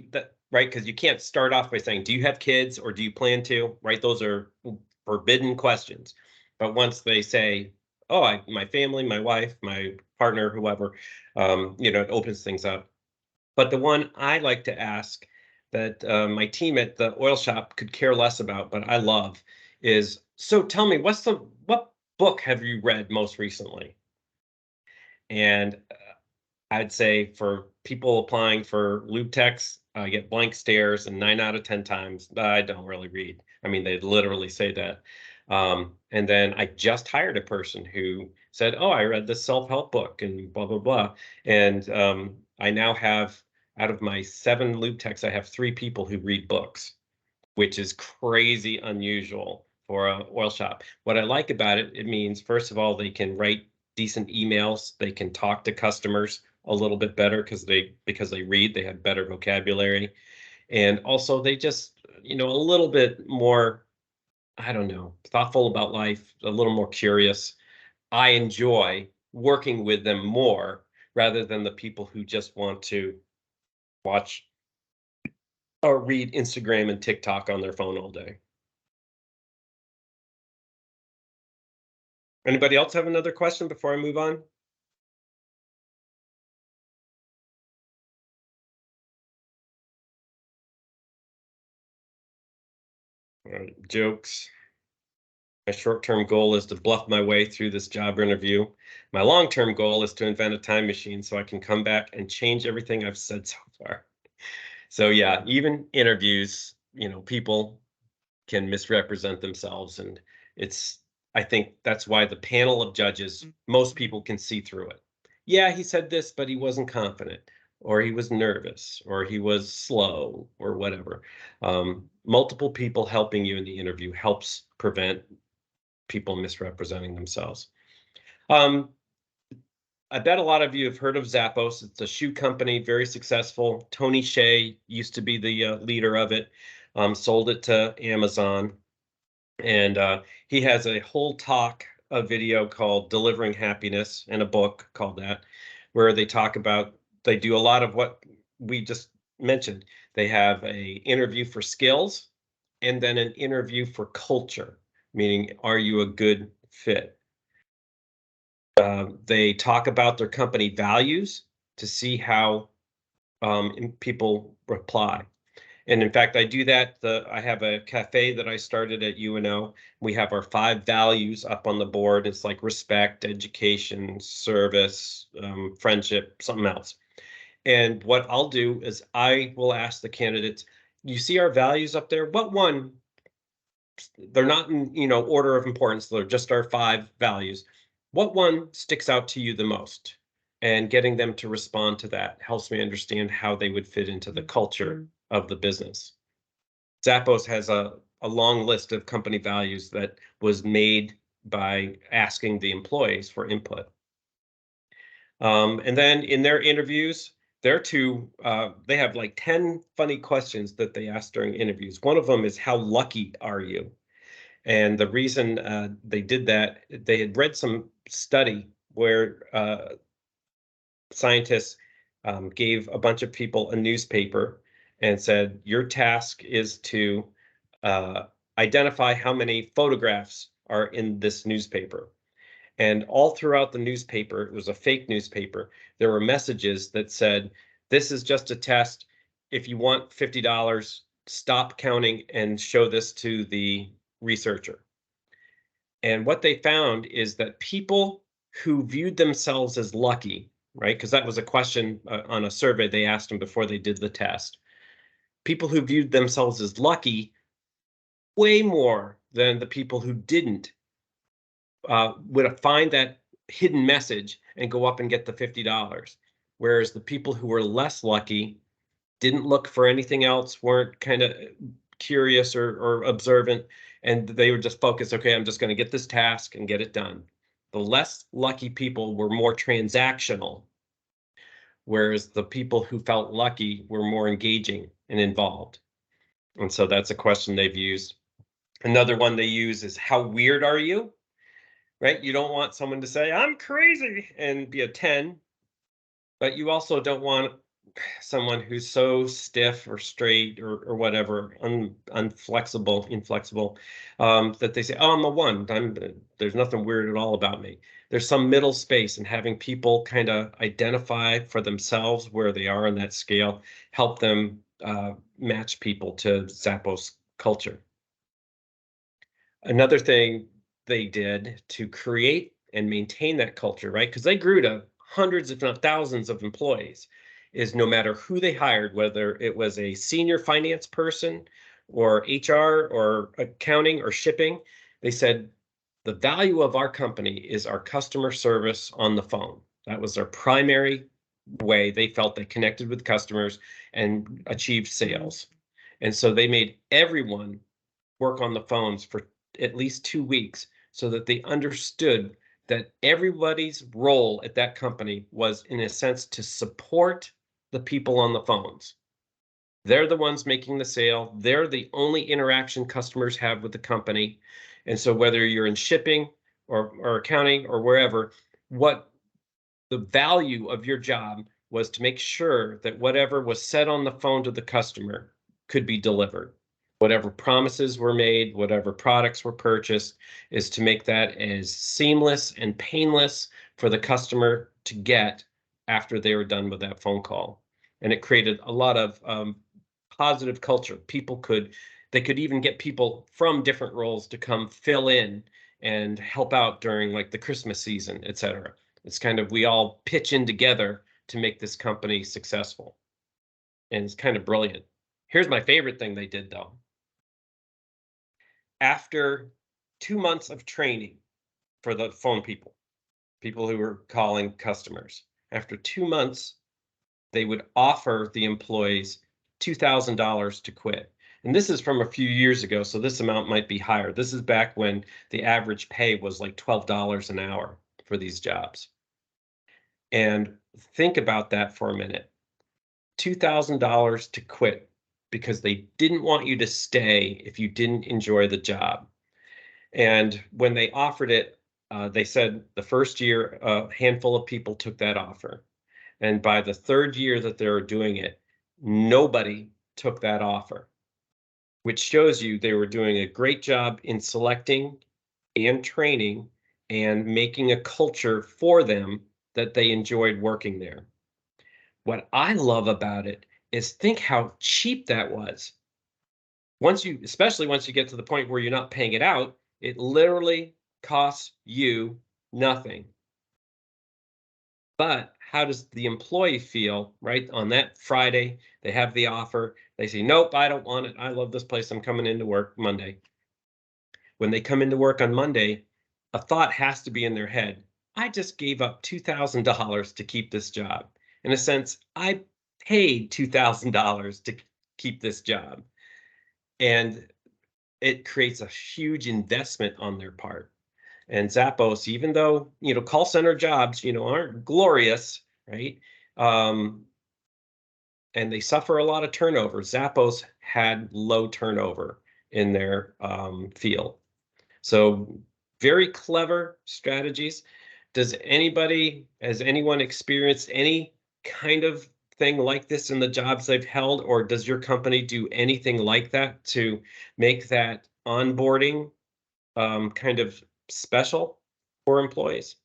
right, because you can't start off by saying, do you have kids or do you plan to, right? Those are forbidden questions. But once they say, oh, my family, my wife, my partner, whoever, it opens things up. But the one I like to ask that my team at the oil shop could care less about, but I love is, so tell me, what book have you read most recently? And I'd say for people applying for lube techs, I get blank stares, and 9 out of 10 times, I don't really read. I mean, they literally say that. And then I just hired a person who said, oh, I read this self-help book and blah, blah, blah. And I now have, out of my 7 lube techs, I have 3 people who read books, which is crazy unusual for an oil shop. What I like about it, it means, first of all, they can write decent emails. They can talk to customers a little bit better because they read, they have better vocabulary. And also they just, a little bit more, I don't know, thoughtful about life, a little more curious. I enjoy working with them more rather than the people who just want to watch or read Instagram and TikTok on their phone all day. Anybody else have another question before I move on? Jokes. My short-term goal is to bluff my way through this job interview. My long-term goal is to invent a time machine so I can come back and change everything I've said so far. So yeah, even interviews, people can misrepresent themselves, and I think that's why the panel of judges, most people can see through it. Yeah, he said this, but he wasn't confident, or he was nervous, or he was slow, or whatever. Multiple people helping you in the interview helps prevent people misrepresenting themselves. I bet a lot of you have heard of Zappos. It's a shoe company, very successful. Tony Hsieh used to be the leader of it, sold it to Amazon. And he has a whole a video called Delivering Happiness, and a book called that, where they do a lot of what we just mentioned. They have a interview for skills and then an interview for culture, meaning, are you a good fit? They talk about their company values to see how people reply. And in fact, I do that. I have a cafe that I started at UNO. We have our 5 values up on the board. It's like respect, education, service, friendship, something else. And what I'll do is I will ask the candidates, you see our values up there? What one? They're not in order of importance. They're just our 5 values. What one sticks out to you the most? And getting them to respond to that helps me understand how they would fit into the culture of the business. Zappos has a long list of company values that was made by asking the employees for input. And then in their interviews, they have like 10 funny questions that they ask during interviews. One of them is, how lucky are you? And the reason they did that, they had read some study where scientists gave a bunch of people a newspaper and said, your task is to identify how many photographs are in this newspaper. And all throughout the newspaper, it was a fake newspaper, there were messages that said, this is just a test. If you want $50, stop counting and show this to the researcher. And what they found is that people who viewed themselves as lucky, right? Because that was a question on a survey they asked them before they did the test. People who viewed themselves as lucky way more than the people who didn't would find that hidden message and go up and get the $50. Whereas the people who were less lucky didn't look for anything else, weren't kind of curious or observant, and they were just focused, okay, I'm just going to get this task and get it done. The less lucky people were more transactional, whereas the people who felt lucky were more engaging and involved. And so that's a question they've used. Another one they use is, how weird are you? Right? You don't want someone to say, I'm crazy, and be a 10, but you also don't want someone who's so stiff or straight or whatever, inflexible, that they say, oh, I'm a 1. There's nothing weird at all about me. There's some middle space, and having people kind of identify for themselves where they are on that scale, help them match people to Zappos culture. Another thing they did to create and maintain that culture, right? Because they grew to hundreds, if not thousands of employees, is no matter who they hired, whether it was a senior finance person or HR or accounting or shipping, they said, the value of our company is our customer service on the phone. That was their primary way they felt they connected with customers and achieved sales. And so they made everyone work on the phones for at least 2 weeks so that they understood that everybody's role at that company was, in a sense, to support the people on the phones. They're the ones making the sale. They're the only interaction customers have with the company. And so whether you're in shipping or accounting or wherever, what the value of your job was to make sure that whatever was said on the phone to the customer could be delivered. Whatever promises were made, whatever products were purchased, is to make that as seamless and painless for the customer to get after they were done with that phone call. And it created a lot of positive culture. They could even get people from different roles to come fill in and help out during like the Christmas season, et cetera. It's kind of, we all pitch in together to make this company successful. And it's kind of brilliant. Here's my favorite thing they did though. After 2 months of training for the phone people who were calling customers, after 2 months, they would offer the employees $2,000 to quit. And this is from a few years ago, so this amount might be higher. This is back when the average pay was like $12 an hour for these jobs. And think about that for a minute. $2,000 to quit because they didn't want you to stay if you didn't enjoy the job. And when they offered it, they said the first year, a handful of people took that offer. And by the third year that they were doing it, nobody took that offer, which shows you they were doing a great job in selecting and training and making a culture for them that they enjoyed working there. What I love about it is think how cheap that was. Especially once you get to the point where you're not paying it out, it literally costs you nothing. But how does the employee feel, right? On that Friday, they have the offer. They say, nope, I don't want it. I love this place. I'm coming into work Monday. When they come into work on Monday, a thought has to be in their head. I just gave up $2,000 to keep this job. In a sense, I paid $2,000 to keep this job. And it creates a huge investment on their part. And Zappos, even though, call center jobs, aren't glorious, right? And they suffer a lot of turnover. Zappos had low turnover in their field. So very clever strategies. Has anyone experienced any kind of thing like this in the jobs they've held, or does your company do anything like that to make that onboarding kind of special for employees?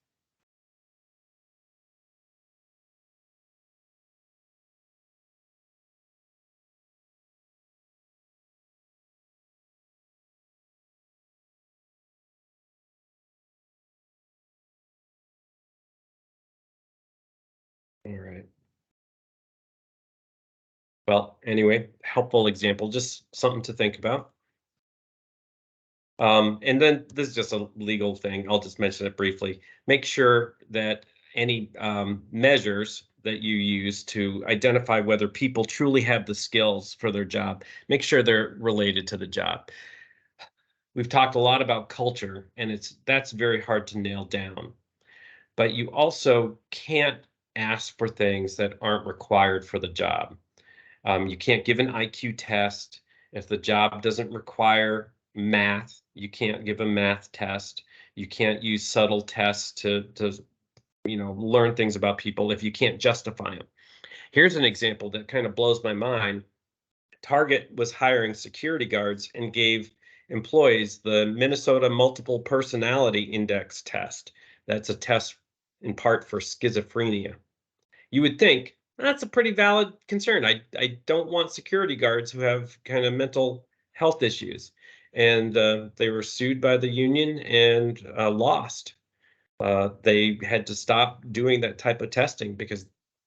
All right. Well, anyway, helpful example, just something to think about. And then this is just a legal thing. I'll just mention it briefly. Make sure that any measures that you use to identify whether people truly have the skills for their job, make sure they're related to the job. We've talked a lot about culture, and that's very hard to nail down. But you also can't ask for things that aren't required for the job. You can't give an IQ test. If the job doesn't require math, you can't give a math test. You can't use subtle tests to learn things about people if you can't justify them. Here's an example that kind of blows my mind. Target was hiring security guards and gave employees the Minnesota Multiple Personality Index test. That's a test in part for schizophrenia. You would think that's a pretty valid concern. I don't want security guards who have kind of mental health issues. And they were sued by the union and lost. They had to stop doing that type of testing because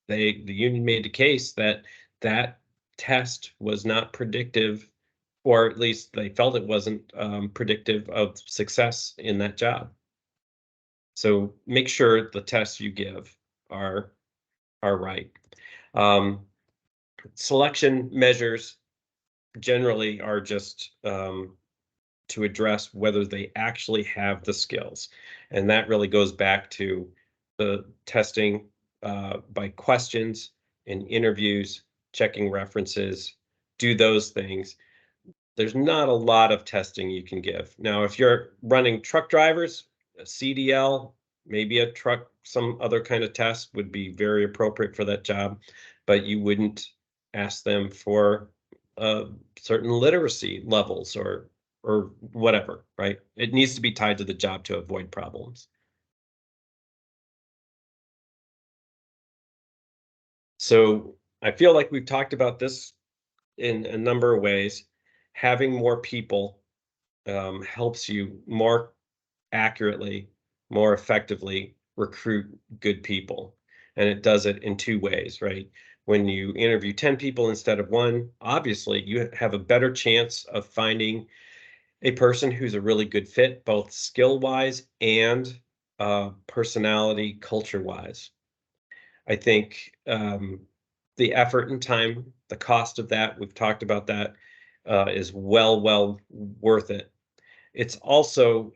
the union made the case that that test was not predictive, or at least they felt it wasn't predictive of success in that job. So make sure the tests you give are right. Selection measures generally are just to address whether they actually have the skills. And that really goes back to the testing by questions and interviews, checking references, do those things. There's not a lot of testing you can give. Now, if you're running truck drivers, a CDL, maybe a truck, some other kind of test would be very appropriate for that job, but you wouldn't ask them for certain literacy levels or whatever, right? It needs to be tied to the job to avoid problems. So I feel like we've talked about this in a number of ways. Having more people helps you more accurately, more effectively recruit good people. And it does it in two ways, right? When you interview 10 people instead of one, obviously you have a better chance of finding a person who's a really good fit, both skill-wise and personality, culture-wise. I think the effort and time, the cost of that, we've talked about that, is well worth it. It's also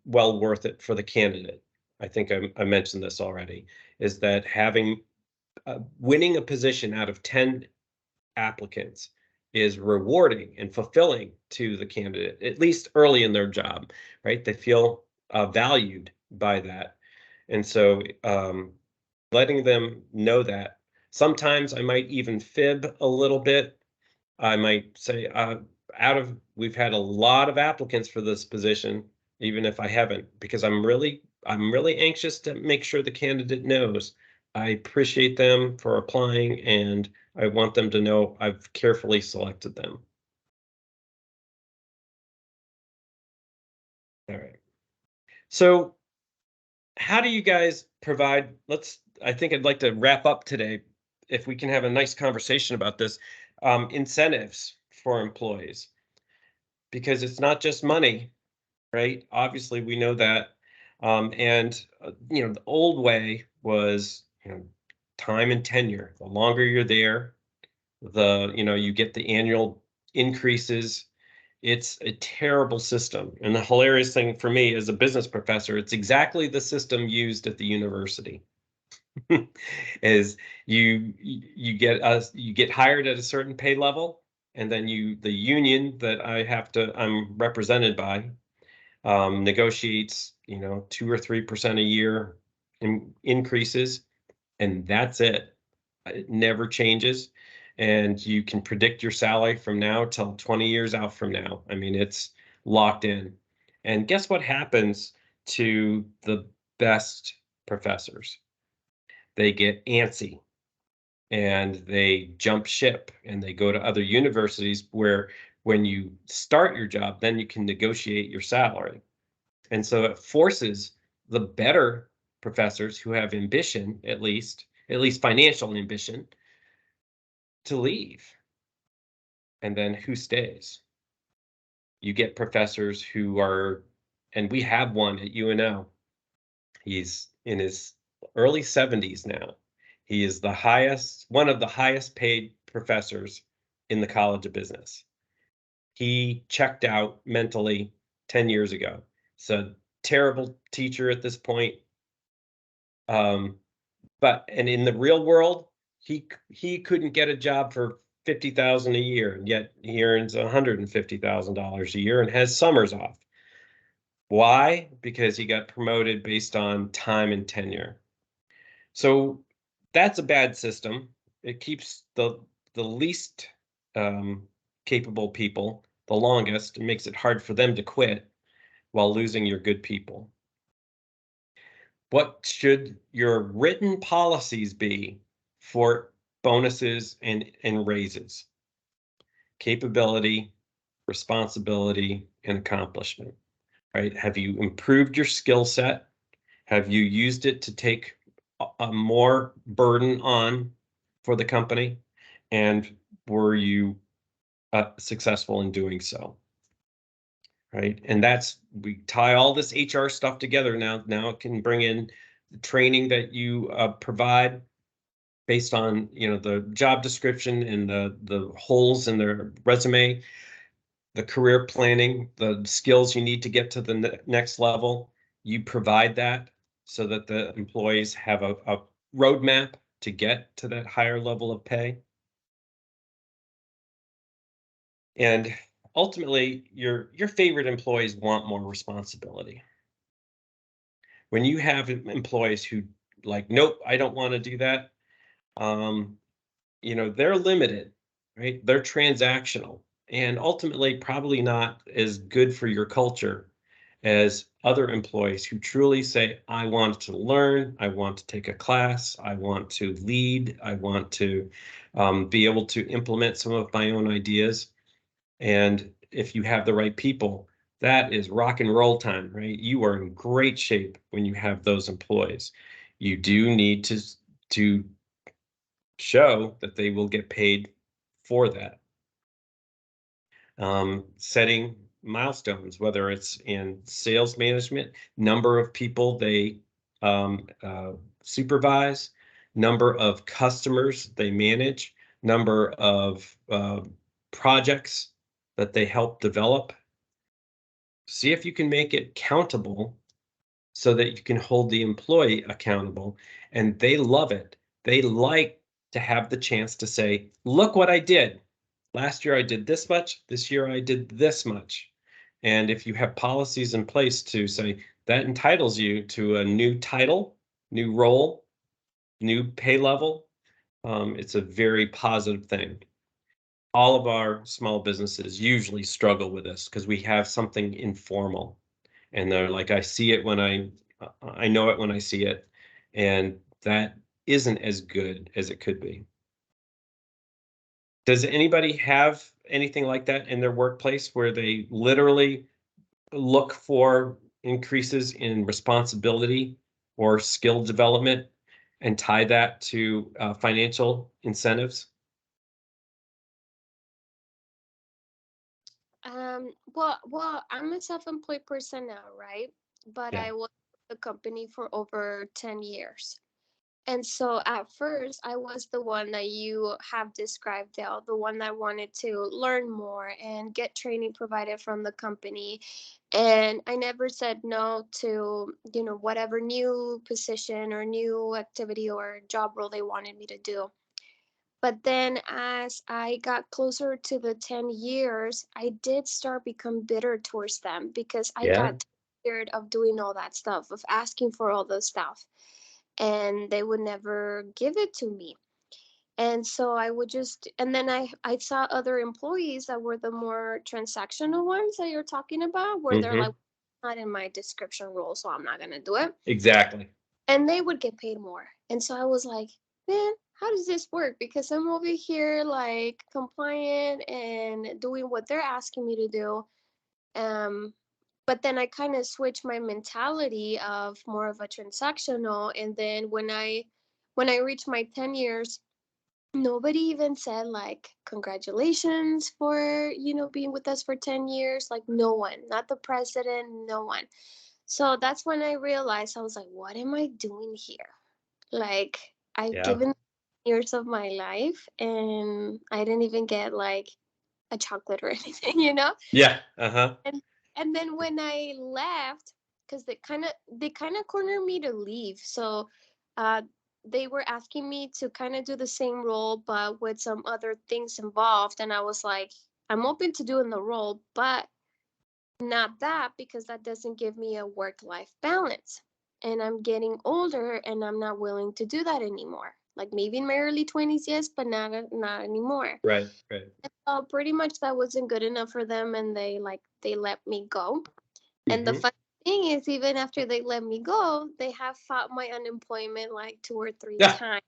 well worth it for the candidate. I think I mentioned this already, is that having winning a position out of 10 applicants is rewarding and fulfilling to the candidate, at least early in their job, right? They feel valued by that. And so letting them know that. Sometimes I might even fib a little bit. I might say, we've had a lot of applicants for this position, even if I haven't, because I'm really anxious to make sure the candidate knows I appreciate them for applying, and I want them to know I've carefully selected them. All right. So how do you guys provide, I think I'd like to wrap up today, if we can have a nice conversation about this, incentives for employees, because it's not just money, right? Obviously, we know that. The old way was, time and tenure. The longer you're there, you get the annual increases. It's a terrible system. And the hilarious thing for me as a business professor, it's exactly the system used at the university. Is you get hired at a certain pay level, and then the union that I'm represented by negotiates 2 or 3% a year increases, and that's it. It never changes, and you can predict your salary from now till 20 years out from now. I mean, it's locked in. And guess what happens to the best professors? They get antsy and they jump ship and they go to other universities where when you start your job, then you can negotiate your salary. And so it forces the better professors who have ambition, at least financial ambition, to leave. And then who stays? You get professors who are, and we have one at UNO. He's in his early 70s now. He is one of the highest paid professors in the College of Business. He checked out mentally 10 years ago. So terrible teacher at this point. And in the real world, he couldn't get a job for $50,000 a year, and yet he earns $150,000 a year and has summers off. Why? Because he got promoted based on time and tenure. So that's a bad system. It keeps the least capable people the longest and makes it hard for them to quit while losing your good people. What should your written policies be for bonuses and raises? Capability, responsibility, and accomplishment, right? Have you improved your skill set? Have you used it to take a more burden on for the company? And were you successful in doing so? Right. And we tie all this HR stuff together now. Now it can bring in the training that you provide based on, the job description and the holes in their resume. the career planning, the skills you need to get to the next level, you provide that so that the employees have a roadmap to get to that higher level of pay. And ultimately, your favorite employees want more responsibility. When you have employees who like, nope, I don't want to do that, you know, they're limited, right? They're transactional and ultimately probably not as good for your culture as other employees who truly say, I want to learn, I want to take a class, I want to lead, I want to be able to implement some of my own ideas. And if you have the right people, that is rock and roll time, right? You are in great shape when you have those employees. You do need to show that they will get paid for that. Setting milestones, whether it's in sales management, number of people they supervise, number of customers they manage, number of projects that they help develop. See if you can make it countable so that you can hold the employee accountable, and they love it. They like to have the chance to say, look what I did. Last year I did this much, this year I did this much. And if you have policies in place to say that entitles you to a new title, new role, new pay level, it's a very positive thing. All of our small businesses usually struggle with this because we have something informal. And they're like, I see it when I know it when I see it. And that isn't as good as it could be. Does anybody have anything like that in their workplace where they literally look for increases in responsibility or skill development and tie that to financial incentives? Well, I'm a self-employed person now, right? But Yeah. I was with the company for over 10 years. And so at first, I was the one that you have described, Dale, the one that wanted to learn more and get training provided from the company. And I never said no to, whatever new position or new activity or job role they wanted me to do. But then as I got closer to the 10 years, I did start become bitter towards them because I Yeah. got tired of doing all that stuff, of asking for all the stuff, and they would never give it to me. And so I would just, and then I saw other employees that were the more transactional ones that you're talking about, where they're like, not in my description role, so I'm not going to do it. Exactly. And they would get paid more. And so I was like, man, how does this work? Because I'm over here like compliant and doing what they're asking me to do. But then I kind of switched my mentality of more of a transactional. And then when I reached my 10 years, nobody even said like congratulations for being with us for 10 years. Like no one, not the president, no one. So that's when I realized, I was like, what am I doing here? Like, I've Yeah. given years of my life and I didn't even get like a chocolate or anything. Yeah. Uh-huh. And then when I left, because they kind of cornered me to leave. So uh they were asking me to kind of do the same role but with some other things involved. And I was like, I'm open to doing the role, but not that, because that doesn't give me a work-life balance. And I'm getting older and I'm not willing to do that anymore. Like maybe in my early 20s, yes, but not anymore. Right. Right. And so pretty much that wasn't good enough for them, and they let me go. And the funny thing is, even after they let me go, they have fought my unemployment like 2 or 3 Yeah. times.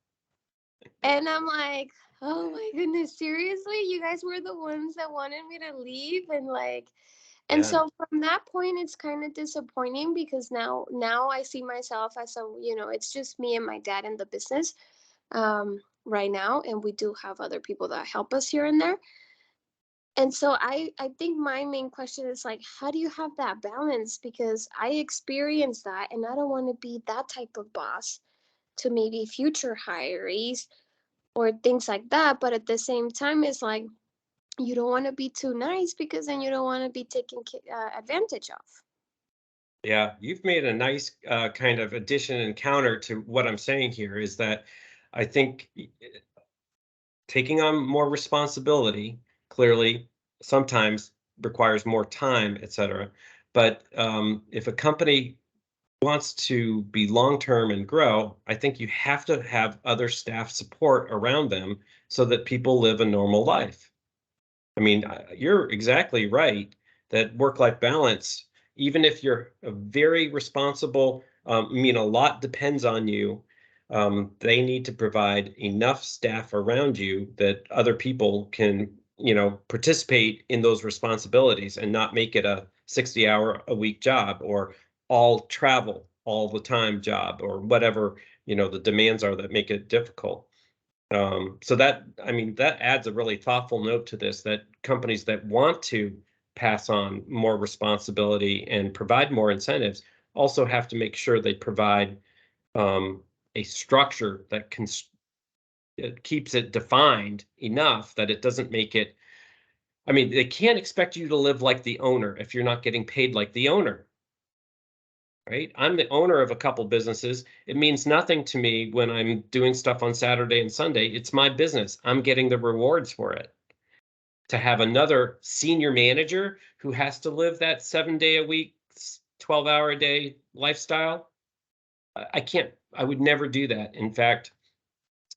And I'm like, oh my goodness, seriously? You guys were the ones that wanted me to leave? And Yeah. so from that point, it's kind of disappointing because now I see myself as it's just me and my dad in the business right now. And we do have other people that help us here and there. And so I think my main question is like, how do you have that balance? Because I experienced that and I don't want to be that type of boss to maybe future hirees or things like that. But at the same time, it's like, you don't want to be too nice because then you don't want to be taken advantage of. Yeah, you've made a nice kind of addition and counter to what I'm saying here is that I think taking on more responsibility clearly sometimes requires more time, et cetera. But if a company wants to be long-term and grow, I think you have to have other staff support around them so that people live a normal life. I mean, you're exactly right that work-life balance, even if you're a very responsible, I mean, a lot depends on you. They need to provide enough staff around you that other people can, participate in those responsibilities and not make it a 60-hour-a-week job or all travel all the time job or whatever, the demands are that make it difficult. So that, I mean, that adds a really thoughtful note to this, that companies that want to pass on more responsibility and provide more incentives also have to make sure they provide a structure that it keeps it defined enough that it doesn't make it, I mean, they can't expect you to live like the owner if you're not getting paid like the owner. Right? I'm the owner of a couple businesses. It means nothing to me when I'm doing stuff on Saturday and Sunday. It's my business. I'm getting the rewards for it. To have another senior manager who has to live that 7-day a week, 12-hour a day lifestyle, I can't, I would never do that. In fact,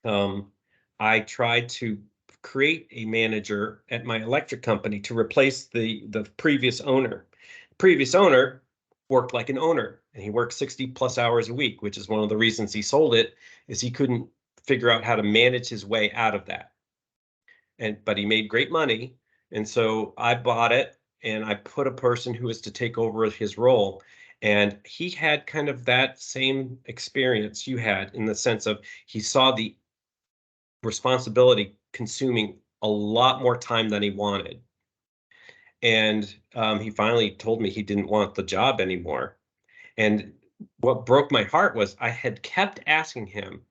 I tried to create a manager at my electric company to replace the previous owner. Previous owner worked like an owner, and he worked 60 plus hours a week, which is one of the reasons he sold it, is he couldn't figure out how to manage his way out of that. But he made great money, and so I bought it and I put a person who was to take over his role. And he had kind of that same experience you had, in the sense of he saw the responsibility consuming a lot more time than he wanted. And he finally told me he didn't want the job anymore. And what broke my heart was I had kept asking him,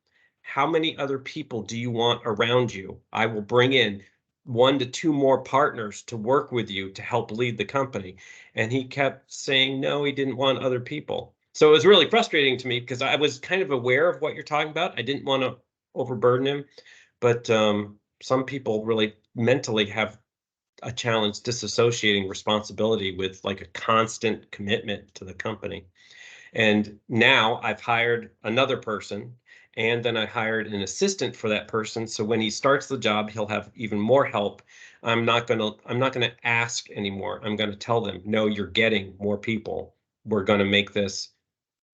how many other people do you want around you? I will bring in 1 to 2 more partners to work with you to help lead the company. And he kept saying, no, he didn't want other people. So it was really frustrating to me because I was kind of aware of what you're talking about. I didn't want to overburden him, but some people really mentally have a challenge disassociating responsibility with like a constant commitment to the company. And now I've hired another person, and then I hired an assistant for that person. So when he starts the job, he'll have even more help. I'm not gonna ask anymore. I'm gonna tell them, no, you're getting more people. We're gonna make this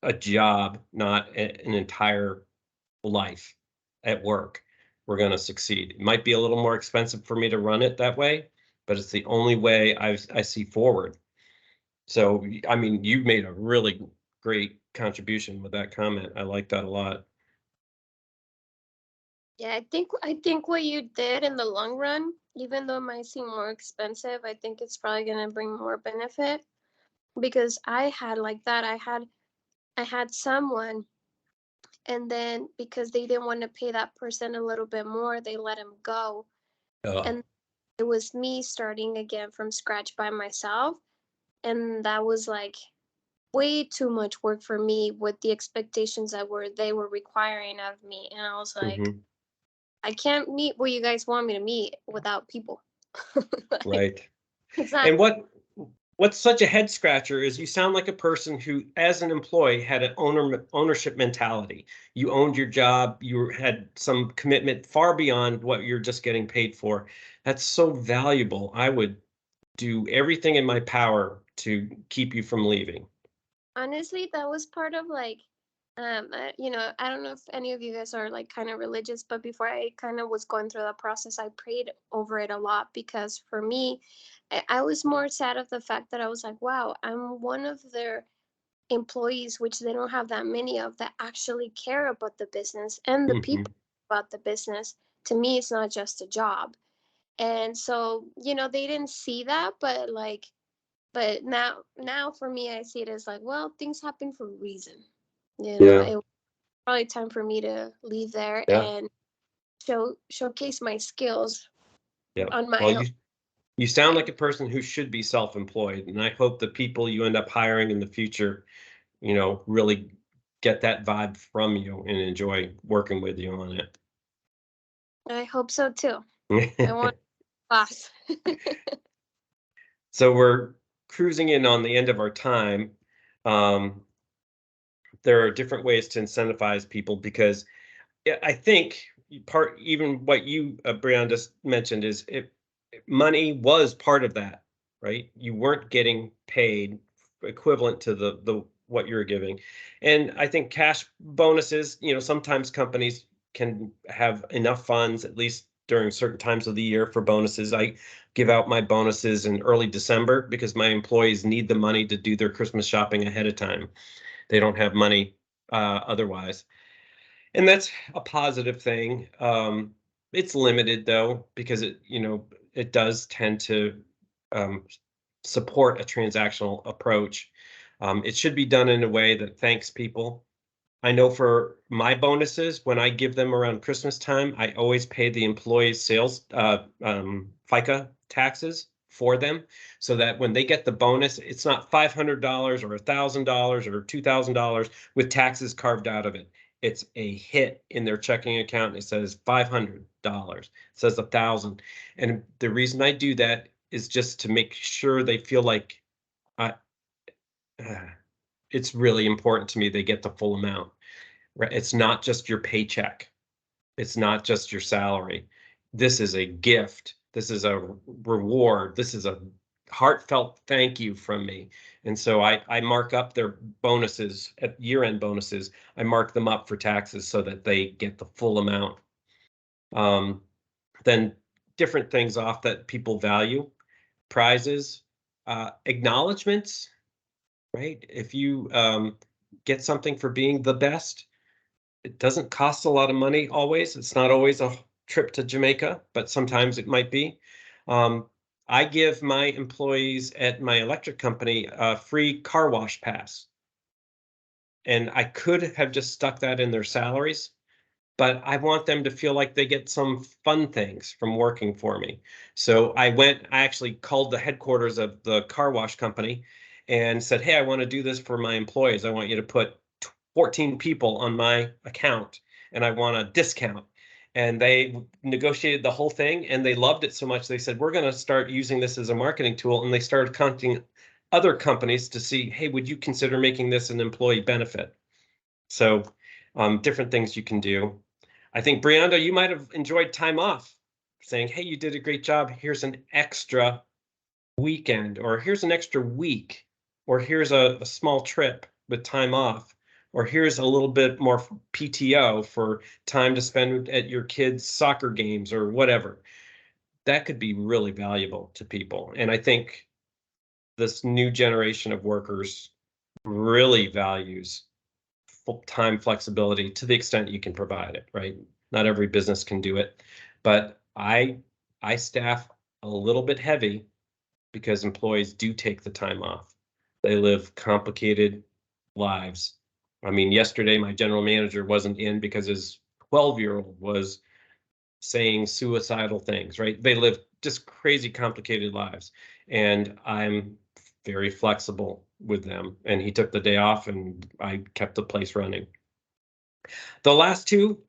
a job, not an entire life at work. We're gonna succeed. It might be a little more expensive for me to run it that way, but it's the only way I see forward. So, I mean, you've made a really great contribution with that comment. I like that a lot. Yeah, I think what you did in the long run, even though it might seem more expensive, I think it's probably gonna bring more benefit, because I had like that. I had someone, and then because they didn't want to pay that person a little bit more, they let him go. Oh, And it was me starting again from scratch by myself. And that was like way too much work for me with the expectations that they were requiring of me. And I was like, mhm, I can't meet what you guys want me to meet without people. Like, right. it's not. And what's such a head scratcher is you sound like a person who, as an employee, had an ownership mentality. You owned your job. You had some commitment far beyond what you're just getting paid for. That's so valuable. I would do everything in my power to keep you from leaving. Honestly, that was part of like, I don't know if any of you guys are like kind of religious, but before I kind of was going through that process, I prayed over it a lot, because for me, I was more sad of the fact that I was like, wow, I'm one of their employees, which they don't have that many of, that actually care about the business and the Mhm. people about the business. To me, it's not just a job. And so, they didn't see that, but now for me, I see it as like, well, things happen for a reason. Yeah, It was probably time for me to leave there yeah, and showcase my skills yeah. on my Well, own. You sound like a person who should be self-employed, and I hope the people you end up hiring in the future, really get that vibe from you and enjoy working with you on it. I hope so too. I want boss. So we're cruising in on the end of our time. There are different ways to incentivize people because I think even what you, Brian, just mentioned is money was part of that, right? You weren't getting paid equivalent to the what you're giving. And I think cash bonuses, sometimes companies can have enough funds, at least during certain times of the year, for bonuses. I give out my bonuses in early December because my employees need the money to do their Christmas shopping ahead of time. They don't have money otherwise. And that's a positive thing. It's limited though, because it does tend to support a transactional approach. It should be done in a way that thanks people. I know for my bonuses, when I give them around Christmas time, I always pay the employees' sales FICA taxes for them, so that when they get the bonus, it's not $500 or $1,000 or $2,000 with taxes carved out of it. It's a hit in their checking account. It says $500. It says 1,000. And the reason I do that is just to make sure they feel like it's really important to me they get the full amount. Right? It's not just your paycheck. It's not just your salary. This is a gift. This is a reward. This is a heartfelt thank you from me. And so I mark up their bonuses at year-end bonuses. I mark them up for taxes so that they get the full amount. Then different things off that people value, prizes, acknowledgments, right? If you get something for being the best, it doesn't cost a lot of money always. It's not always a trip to Jamaica, but sometimes it might be. I give my employees at my electric company a free car wash pass. And I could have just stuck that in their salaries, but I want them to feel like they get some fun things from working for me. So I actually called the headquarters of the car wash company and said, hey, I want to do this for my employees. I want you to put 14 people on my account and I want a discount. And they negotiated the whole thing and they loved it so much. They said, we're going to start using this as a marketing tool. And they started contacting other companies to see, hey, would you consider making this an employee benefit? So different things you can do. I think, Brianda, you might have enjoyed time off, saying, hey, you did a great job. Here's an extra weekend, or here's an extra week, or here's a small trip with time off, or here's a little bit more PTO for time to spend at your kids' soccer games or whatever. That could be really valuable to people. And I think this new generation of workers really values full-time flexibility to the extent you can provide it, right? Not every business can do it, but I staff a little bit heavy because employees do take the time off. They live complicated lives. I mean, yesterday my general manager wasn't in because his 12-year-old was saying suicidal things, right? They live just crazy complicated lives. And I'm very flexible with them. And he took the day off and I kept the place running. The last two,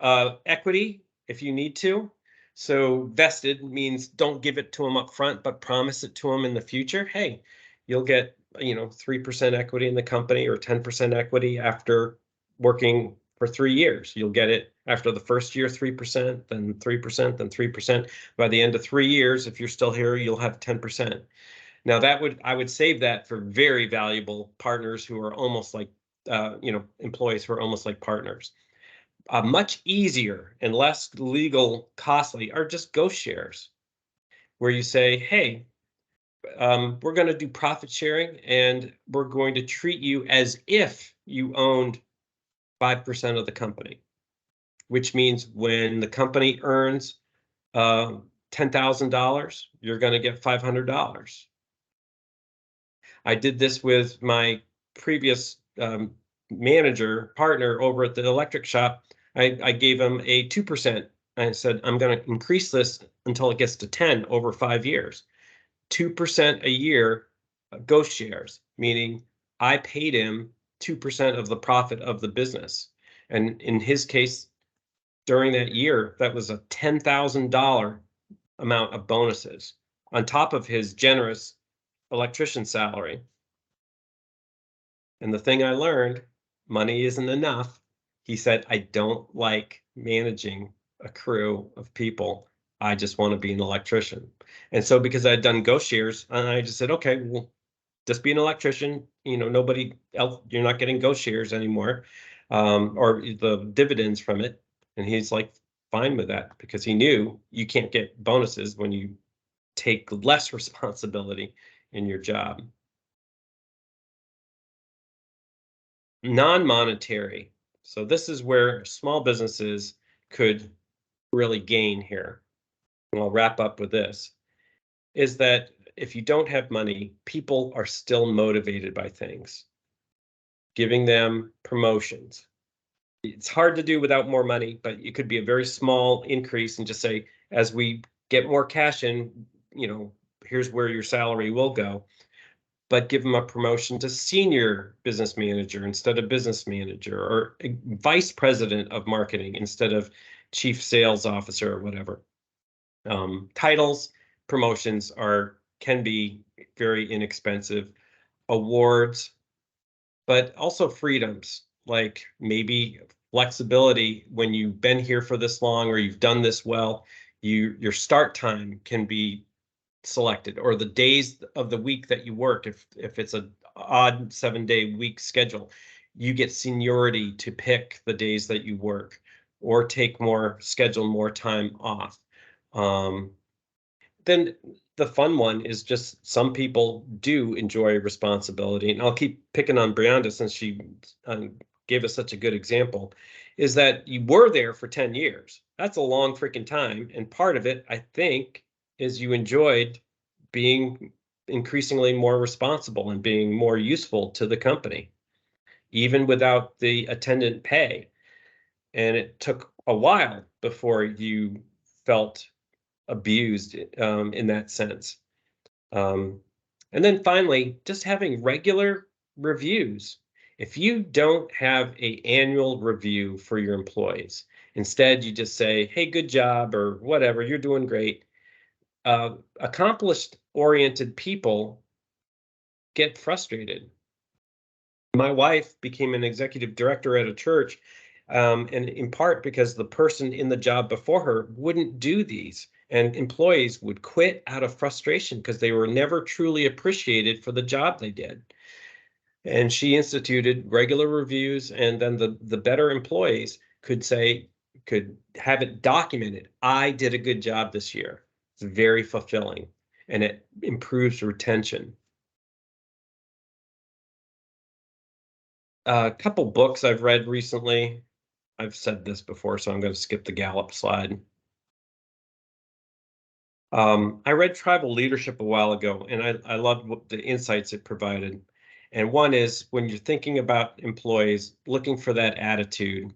equity, if you need to. So vested means don't give it to them up front, but promise it to them in the future. Hey, you'll get 3% equity in the company or 10% equity after working for 3 years. You'll get it after the first year, 3%, then 3%, then 3%. By the end of 3 years, if you're still here, you'll have 10%. Now I would save that for very valuable partners who are almost like, employees who are almost like partners. Much easier and less legal costly are just ghost shares, where you say, hey, we're going to do profit sharing and we're going to treat you as if you owned 5% of the company, which means when the company earns $10,000, you're going to get $500. I did this with my previous manager partner over at the electric shop. I gave him a 2%. I said, I'm going to increase this until it gets to 10 over 5 years. 2% a year ghost shares, meaning I paid him 2% of the profit of the business. And in his case, during that year, that was a $10,000 amount of bonuses on top of his generous electrician salary. And the thing I learned, money isn't enough. He said, I don't like managing a crew of people. I just want to be an electrician. And so because I had done ghost shares, I just said, okay, well, just be an electrician. You know, nobody else, you're not getting ghost shares anymore, or the dividends from it. And he's like, fine with that, because he knew you can't get bonuses when you take less responsibility in your job. Non-monetary. So this is where small businesses could really gain here. And I'll wrap up with this, is that if you don't have money, people are still motivated by things. Giving them promotions. It's hard to do without more money, but it could be a very small increase and just say, as we get more cash in, you know, here's where your salary will go. But give them a promotion to senior business manager instead of business manager, or vice president of marketing instead of chief sales officer or whatever. Titles, promotions can be very inexpensive. Awards, but also freedoms, like maybe flexibility when you've been here for this long or you've done this well. Your start time can be selected, or the days of the week that you work. If it's an odd 7-day week schedule, you get seniority to pick the days that you work, or schedule more time off. Then the fun one is just some people do enjoy responsibility, and I'll keep picking on Brianda since she gave us such a good example, is that you were there for 10 years. That's a long freaking time, and part of it, I think, is you enjoyed being increasingly more responsible and being more useful to the company, even without the attendant pay. And it took a while before you felt abused in that sense. And then finally, just having regular reviews. If you don't have an annual review for your employees, instead you just say, hey, good job, or whatever, you're doing great. Accomplished oriented people get frustrated. My wife became an executive director at a church, and in part because the person in the job before her wouldn't do these, and employees would quit out of frustration because they were never truly appreciated for the job they did. And she instituted regular reviews, and then the better employees could have it documented. I did a good job this year. It's very fulfilling, and it improves retention. A couple books I've read recently. I've said this before, so I'm going to skip the Gallup slide. I read Tribal Leadership a while ago, and I loved the insights it provided. And one is, when you're thinking about employees, looking for that attitude.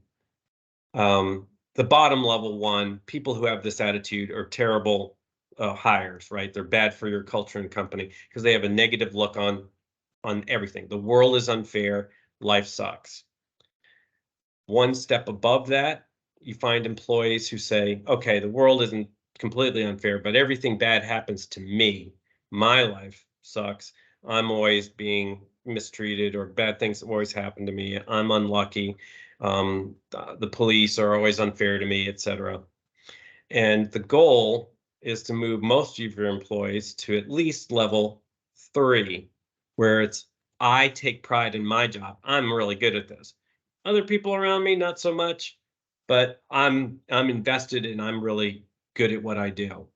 The bottom level one, people who have this attitude are terrible hires, right? They're bad for your culture and company because they have a negative look on everything. The world is unfair. Life sucks. One step above that, you find employees who say, okay, the world isn't completely unfair, but everything bad happens to me. My life sucks. I'm always being mistreated, or bad things always happen to me. I'm unlucky. The police are always unfair to me, etc. And the goal is to move most of your employees to at least level 3, where it's, I take pride in my job. I'm really good at this. Other people around me, not so much, but I'm invested and I'm really good at what I do.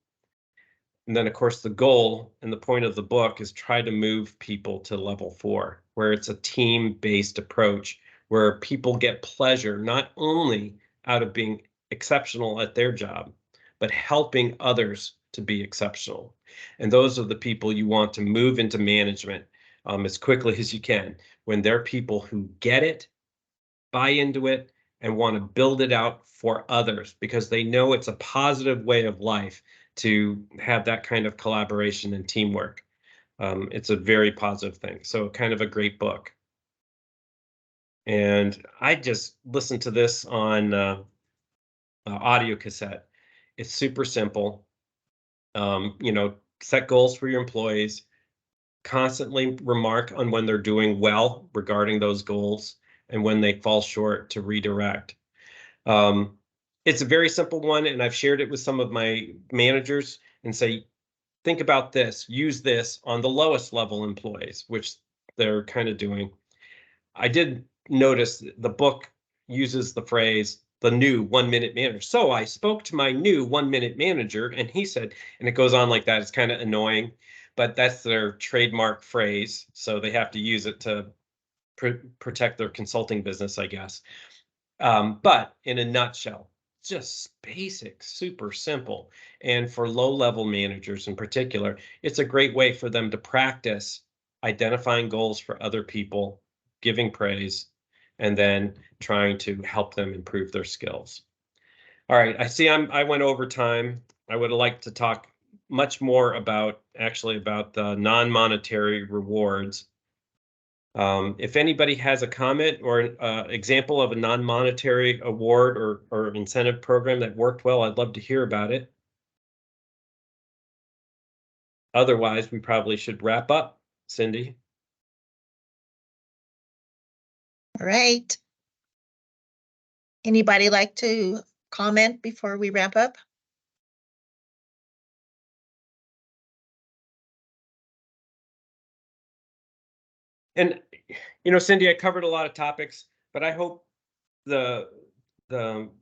And then, of course, the goal and the point of the book is try to move people to level 4, where it's a team-based approach, where people get pleasure not only out of being exceptional at their job, but helping others to be exceptional. And those are the people you want to move into management as quickly as you can, when they're people who get it, buy into it, and want to build it out for others, because they know it's a positive way of life to have that kind of collaboration and teamwork. It's a very positive thing. So kind of a great book. And I just listened to this on audio cassette. It's super simple. You know, set goals for your employees, constantly remark on when they're doing well regarding those goals and when they fall short to redirect. It's a very simple one, and I've shared it with some of my managers and say, think about this, use this on the lowest level employees, which they're kind of doing. I did notice the book uses the phrase, the new 1-minute manager. So I spoke to my new 1-minute manager and he said, and it goes on like that. It's kind of annoying, but that's their trademark phrase. So they have to use it to protect their consulting business, I guess. But in a nutshell, just basic, super simple. And for low-level managers in particular, it's a great way for them to practice identifying goals for other people, giving praise, and then trying to help them improve their skills. All right, I see I went over time. I would like to talk much more about the non-monetary rewards. If anybody has a comment or an example of a non-monetary award or incentive program that worked well, I'd love to hear about it. Otherwise, we probably should wrap up. Cindy? All right. Anybody like to comment before we wrap up? And, you know, Cindy, I covered a lot of topics, but I hope the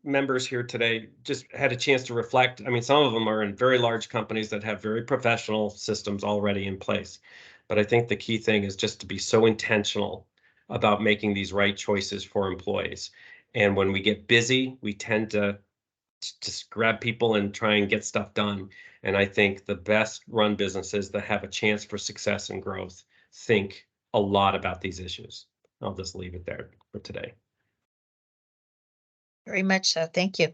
members here today just had a chance to reflect. I mean, some of them are in very large companies that have very professional systems already in place. But I think the key thing is just to be so intentional about making these right choices for employees. And when we get busy, we tend to just grab people and try and get stuff done. And I think the best run businesses that have a chance for success and growth think a lot about these issues. I'll just leave it there for today. Very much so. Thank you.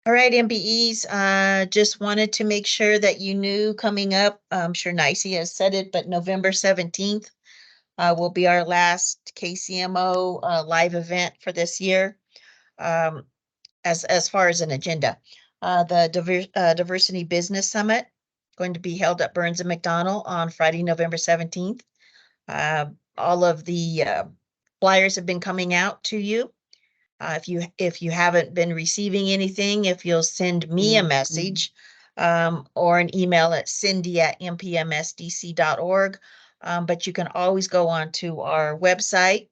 All right, MBEs, just wanted to make sure that you knew coming up, I'm sure Nicey has said it, but November 17th will be our last KCMO live event for this year. As far as an agenda, the Diversity Business Summit going to be held at Burns and McDonnell on Friday, November 17th. All of the flyers have been coming out to you. If you haven't been receiving anything, if you'll send me a message or an email at cindy@mpmsdc.org. But you can always go on to our website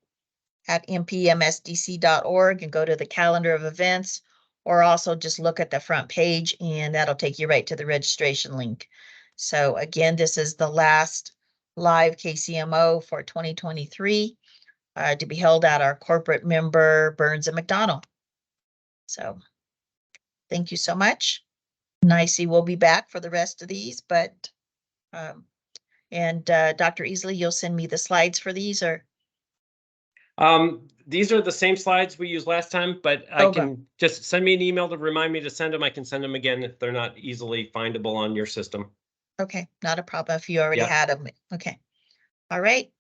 at mpmsdc.org and go to the calendar of events, or also just look at the front page and that'll take you right to the registration link. So again, this is the last live KCMO for 2023. To be held at our corporate member, Burns and McDonnell. So thank you so much. Nicey will be back for the rest of these, but, Dr. Easley, you'll send me the slides for these or? These are the same slides we used last time, but I can just send me an email to remind me to send them. I can send them again if they're not easily findable on your system. Okay, not a problem if you already had them. Okay. All right.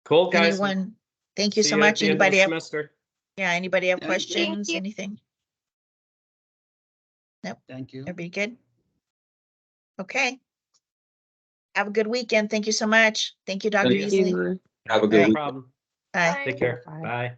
Cool, guys. Anyone? Thank you See so you much. at the end of Anybody the have? semester. Yeah, anybody have Thank you. questions? Thank you. Anything? Nope. Thank you. Everybody good? Okay. Have a good weekend. Thank you so much. Thank you, Dr. Thank Easley. Have a good All right. week. No problem. Bye. Take care. Bye. Bye.